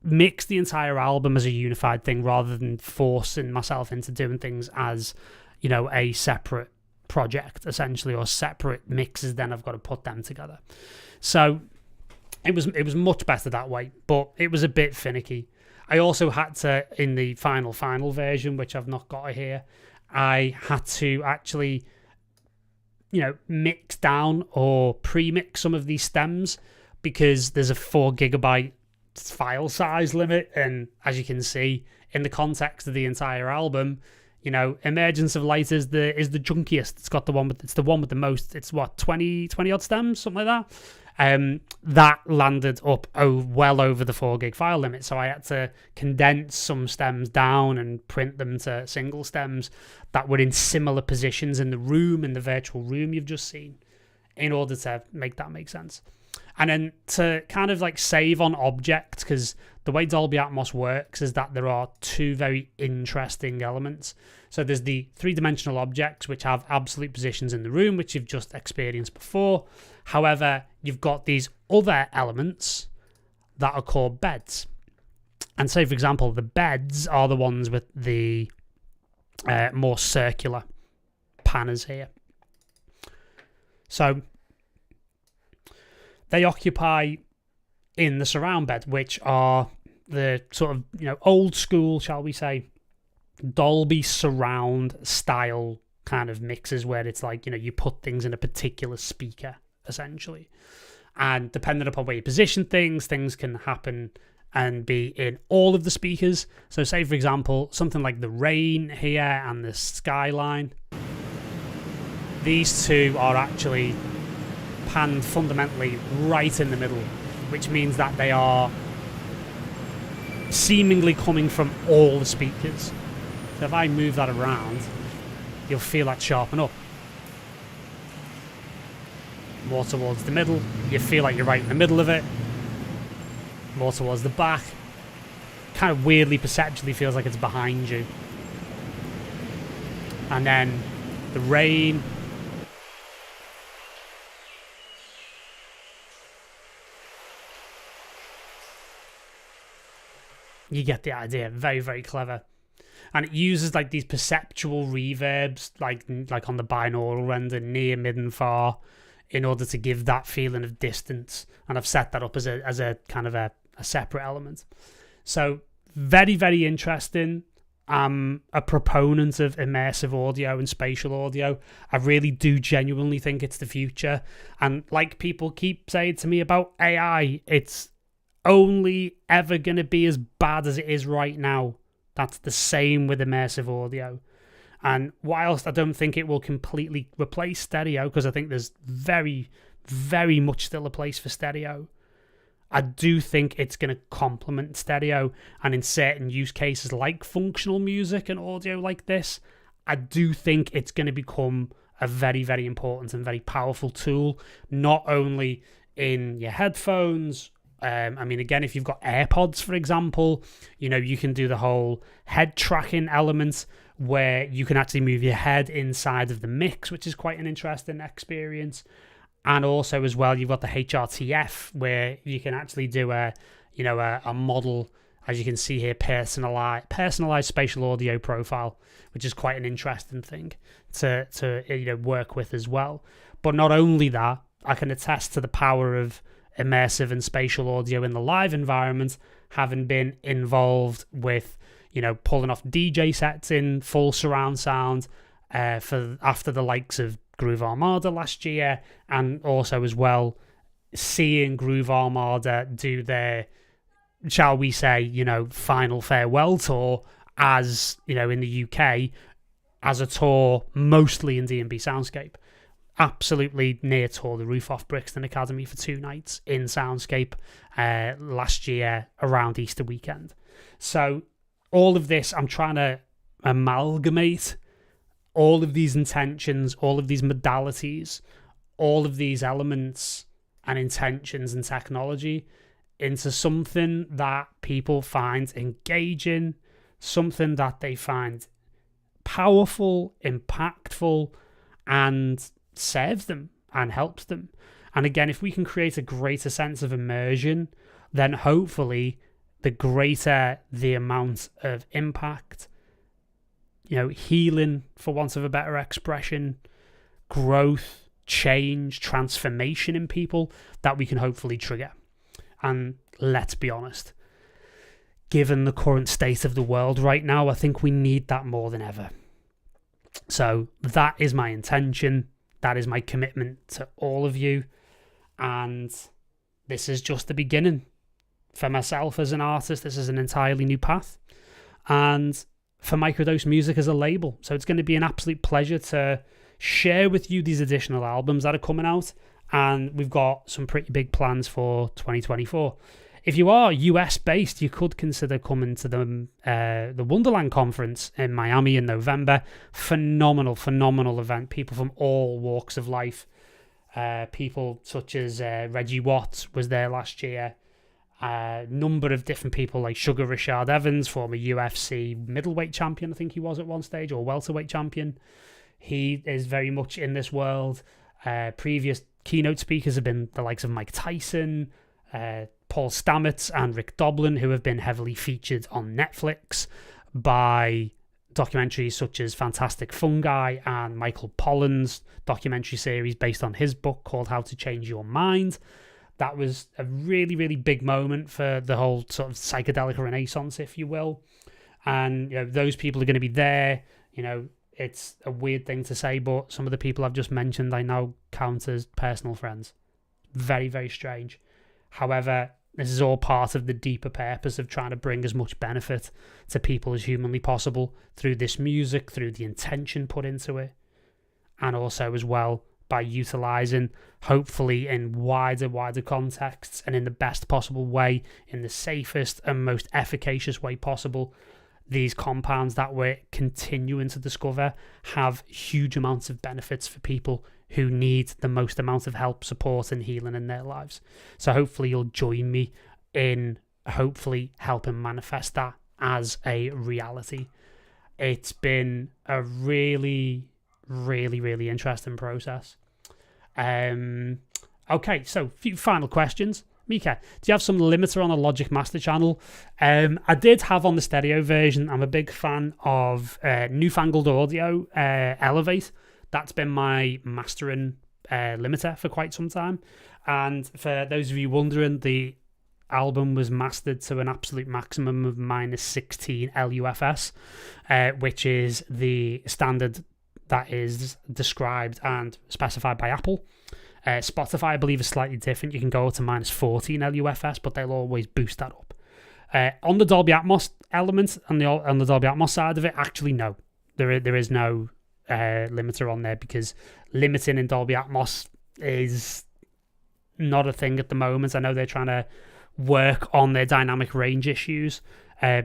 mix the entire album as a unified thing rather than forcing myself into doing things as, you know, a separate project essentially, or separate mixes. Then I've got to put them together. So it was much better that way, but it was a bit finicky. I also had to, in the final version, which I've not got here, I had to actually, you know, mix down or pre-mix some of these stems because there's a 4 gigabyte file size limit. And as you can see, in the context of the entire album, you know, Emergence of Light is the junkiest. It's the one with the most. It's what, 20 odd stems, something like that. That landed up well over the 4 gig file limit, so I had to condense some stems down and print them to single stems that were in similar positions in the room, in the virtual room you've just seen, in order to make that make sense. And then to kind of like save on objects, because the way Dolby Atmos works is that there are two very interesting elements. So there's the three-dimensional objects, which have absolute positions in the room, which you've just experienced before. However, you've got these other elements that are called beds. And say, for example, the beds are the ones with the more circular panners here. So they occupy in the surround bed, which are the sort of, old school, shall we say, Dolby surround style kind of mixes where it's like, you put things in a particular speaker, essentially. And depending upon where you position things can happen and be in all of the speakers. So say, for example, something like the rain here and the skyline. These two are actually panned fundamentally right in the middle, which means that they are seemingly coming from all the speakers. So if I move that around, you'll feel that sharpen up. More towards the middle, you feel like you're right in the middle of it. More towards the back, kind of weirdly perceptually feels like it's behind you. And then the rain. You get the idea. Very, very clever. And it uses like these perceptual reverbs, like on the binaural render, near, mid, and far, in order to give that feeling of distance. And I've set that up as a kind of a separate element. So very, very interesting. I'm a proponent of immersive audio and spatial audio. I really do genuinely think it's the future. And like people keep saying to me about AI, it's only ever going to be as bad as it is right now. That's the same with immersive audio. And whilst I don't think it will completely replace stereo, because I think there's very, very much still a place for stereo, I do think it's going to complement stereo. And in certain use cases like functional music and audio like this, I do think it's going to become a very, very important and very powerful tool, not only in your headphones. Again, if you've got AirPods, for example, you can do the whole head tracking element where you can actually move your head inside of the mix, which is quite an interesting experience. And also as well, you've got the HRTF where you can actually do a model, as you can see here, personalized spatial audio profile, which is quite an interesting thing to work with as well. But not only that, I can attest to the power of immersive and spatial audio in the live environment, having been involved with, pulling off DJ sets in full surround sound after the likes of Groove Armada last year, and also as well seeing Groove Armada do their, shall we say, final farewell tour as, in the UK, as a tour mostly in D&B Soundscape. Absolutely near tore the roof off Brixton Academy for 2 nights in Soundscape last year around Easter weekend. So all of this, I'm trying to amalgamate all of these intentions, all of these modalities, all of these elements and intentions and technology into something that people find engaging, something that they find powerful, impactful, and serves them and helps them. And again, if we can create a greater sense of immersion, then hopefully the greater the amount of impact, healing, for want of a better expression, growth, change, transformation in people that we can hopefully trigger. And let's be honest, given the current state of the world right now, I think we need that more than ever. So that is my intention. That is my commitment to all of you. And this is just the beginning. For myself as an artist, this is an entirely new path. And for Microdose Music as a label. So it's going to be an absolute pleasure to share with you these additional albums that are coming out. And we've got some pretty big plans for 2024. If you are US based, you could consider coming to the Wonderland conference in Miami in November. Phenomenal event. People from all walks of life. People such as Reggie Watts was there last year. A number of different people like Sugar Rashad Evans, former UFC middleweight champion, I think he was at one stage, or welterweight champion. He is very much in this world. Previous keynote speakers have been the likes of Mike Tyson, Paul Stamets and Rick Doblin, who have been heavily featured on Netflix by documentaries such as Fantastic Fungi and Michael Pollan's documentary series based on his book called How to Change Your Mind. That was a really, really big moment for the whole sort of psychedelic renaissance, if you will. And those people are going to be there. It's a weird thing to say, but some of the people I've just mentioned I now count as personal friends. Very, very strange. However, this is all part of the deeper purpose of trying to bring as much benefit to people as humanly possible through this music, through the intention put into it, and also as well by utilising, hopefully in wider contexts and in the best possible way, in the safest and most efficacious way possible, these compounds that we're continuing to discover have huge amounts of benefits for people who need the most amount of help, support and healing in their lives. So hopefully you'll join me in hopefully helping manifest that as a reality. It's been a really, really, really interesting process. Okay, so a few final questions. Mika, do you have some limiter on a Logic Master channel? I did have on the stereo version. I'm a big fan of Newfangled Audio Elevate. That's been my mastering limiter for quite some time. And for those of you wondering, the album was mastered to an absolute maximum of -16 LUFS, which is the standard that is described and specified by Apple. Spotify, I believe, is slightly different. You can go to -14 LUFS, but they'll always boost that up. On the Dolby Atmos element, on the Dolby Atmos side of it, actually, no. There is no limiter on there, because limiting in Dolby Atmos is not a thing at the moment. I know they're trying to work on their dynamic range issues,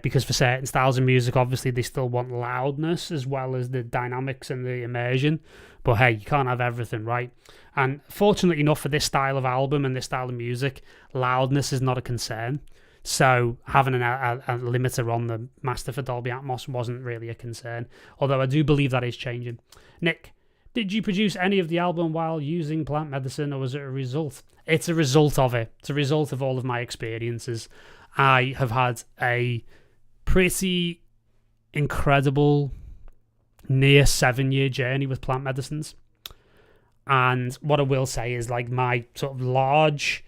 because for certain styles of music, obviously they still want loudness as well as the dynamics and the immersion, but hey, you can't have everything, right? And fortunately enough for this style of album and this style of music, loudness is not a concern. So having a limiter on the master for Dolby Atmos wasn't really a concern, although I do believe that is changing. Nick, did you produce any of the album while using plant medicine, or was it a result? It's a result of it. It's a result of all of my experiences. I have had a pretty incredible near 7-year journey with plant medicines. And what I will say is, like, my sort of larger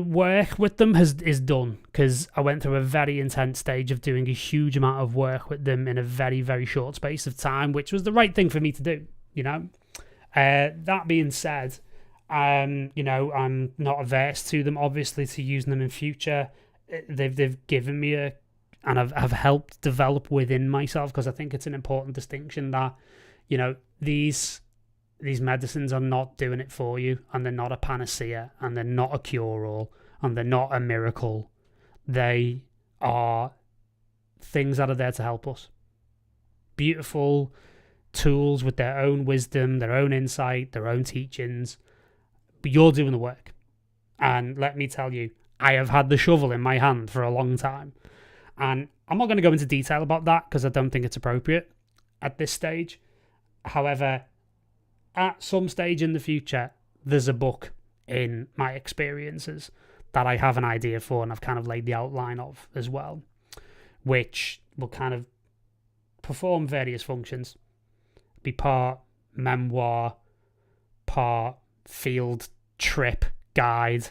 work with them is done, because I went through a very intense stage of doing a huge amount of work with them in a very, very short space of time, which was the right thing for me to do, That being said, I'm not averse to them, obviously, to using them in future. They've given me and I've helped develop within myself, because I think it's an important distinction that, these medicines are not doing it for you, and they're not a panacea, and they're not a cure-all, and they're not a miracle. They are things that are there to help us. Beautiful tools with their own wisdom, their own insight, their own teachings. But you're doing the work. And let me tell you, I have had the shovel in my hand for a long time. And I'm not going to go into detail about that, because I don't think it's appropriate at this stage. However, at some stage in the future, there's a book in my experiences that I have an idea for, and I've kind of laid the outline of as well, which will kind of perform various functions. Be part memoir, part field trip guide,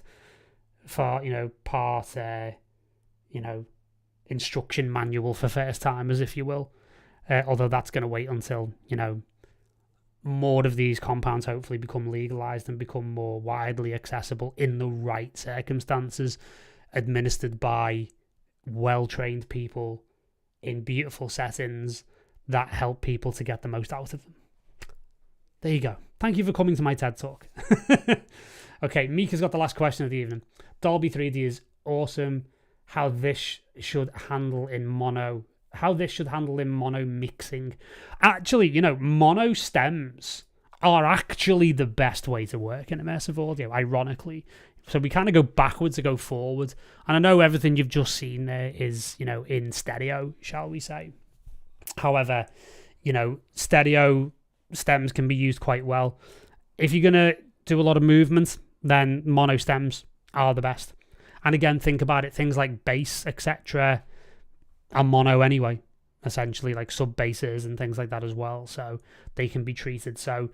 for part instruction manual for first timers, if you will. Although that's going to wait until more of these compounds hopefully become legalized and become more widely accessible in the right circumstances, administered by well-trained people in beautiful settings that help people to get the most out of them. There you go. Thank you for coming to my TED Talk. Okay, Mika's got the last question of the evening. Dolby 3D is awesome. How this should handle in mono mixing. Actually, mono stems are actually the best way to work in immersive audio, ironically. So we kind of go backwards to go forward. And I know everything you've just seen there is, in stereo, shall we say. However, stereo stems can be used quite well. If you're going to do a lot of movement, then mono stems are the best. And again, think about it, things like bass, etc., are mono anyway, essentially, like sub basses and things like that as well, so they can be treated. So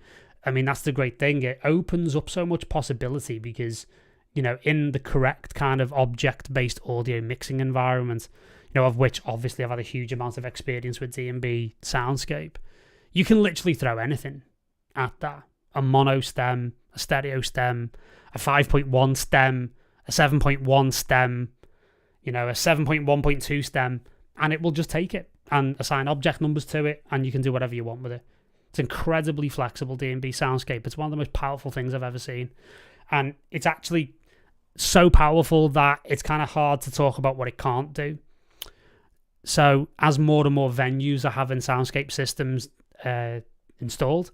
I mean, that's the great thing, it opens up so much possibility, because in the correct kind of object-based audio mixing environment, of which obviously I've had a huge amount of experience with D&B soundscape, you can literally throw anything at that. A mono stem, a stereo stem, a 5.1 stem, a 7.1 stem, a 7.1.2 stem, and it will just take it and assign object numbers to it, and you can do whatever you want with it. It's incredibly flexible, D&B soundscape. It's one of the most powerful things I've ever seen. And it's actually so powerful that it's kind of hard to talk about what it can't do. So as more and more venues are having soundscape systems installed,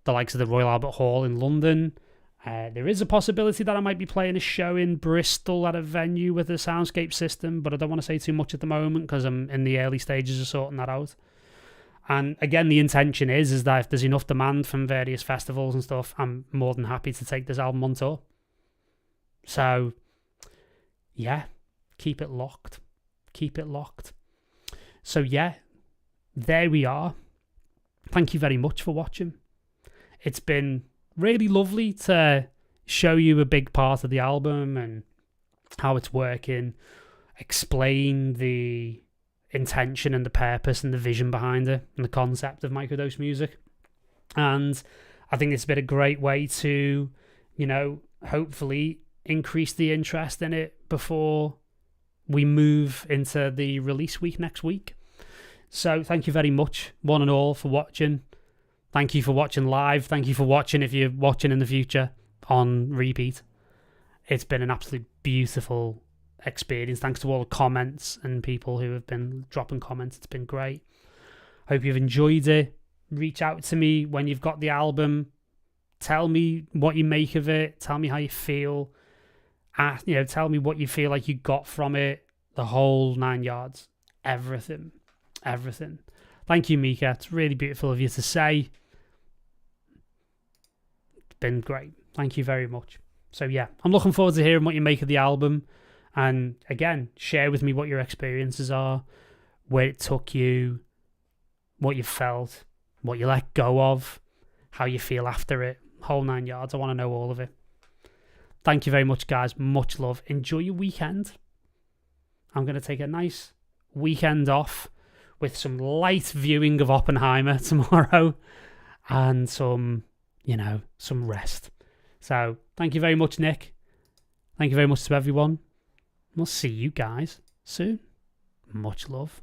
the likes of the Royal Albert Hall in London, there is a possibility that I might be playing a show in Bristol at a venue with a soundscape system, but I don't want to say too much at the moment because I'm in the early stages of sorting that out. And again, the intention is that if there's enough demand from various festivals and stuff, I'm more than happy to take this album on tour. So, yeah, keep it locked. Keep it locked. So, yeah, there we are. Thank you very much for watching. It's been really lovely to show you a big part of the album and how it's working, explain the intention and the purpose and the vision behind it and the concept of microdose music. And I think it's been a great way to, hopefully increase the interest in it before we move into the release week next week. So thank you very much, one and all, for watching. Thank you for watching live. Thank you for watching if you're watching in the future on repeat. It's been an absolutely beautiful experience. Thanks to all the comments and people who have been dropping comments. It's been great. Hope you've enjoyed it. Reach out to me when you've got the album. Tell me what you make of it. Tell me how you feel. Tell me what you feel like you got from it. The whole 9 yards. Everything. Thank you, Mika. It's really beautiful of you to say. It's been great. Thank you very much. So yeah, I'm looking forward to hearing what you make of the album. And again, share with me what your experiences are, where it took you, what you felt, what you let go of, how you feel after it. Whole 9 yards. I want to know all of it. Thank you very much, guys. Much love. Enjoy your weekend. I'm going to take a nice weekend off with some light viewing of Oppenheimer tomorrow and some rest. So thank you very much, Nick. Thank you very much to everyone. We'll see you guys soon. Much love.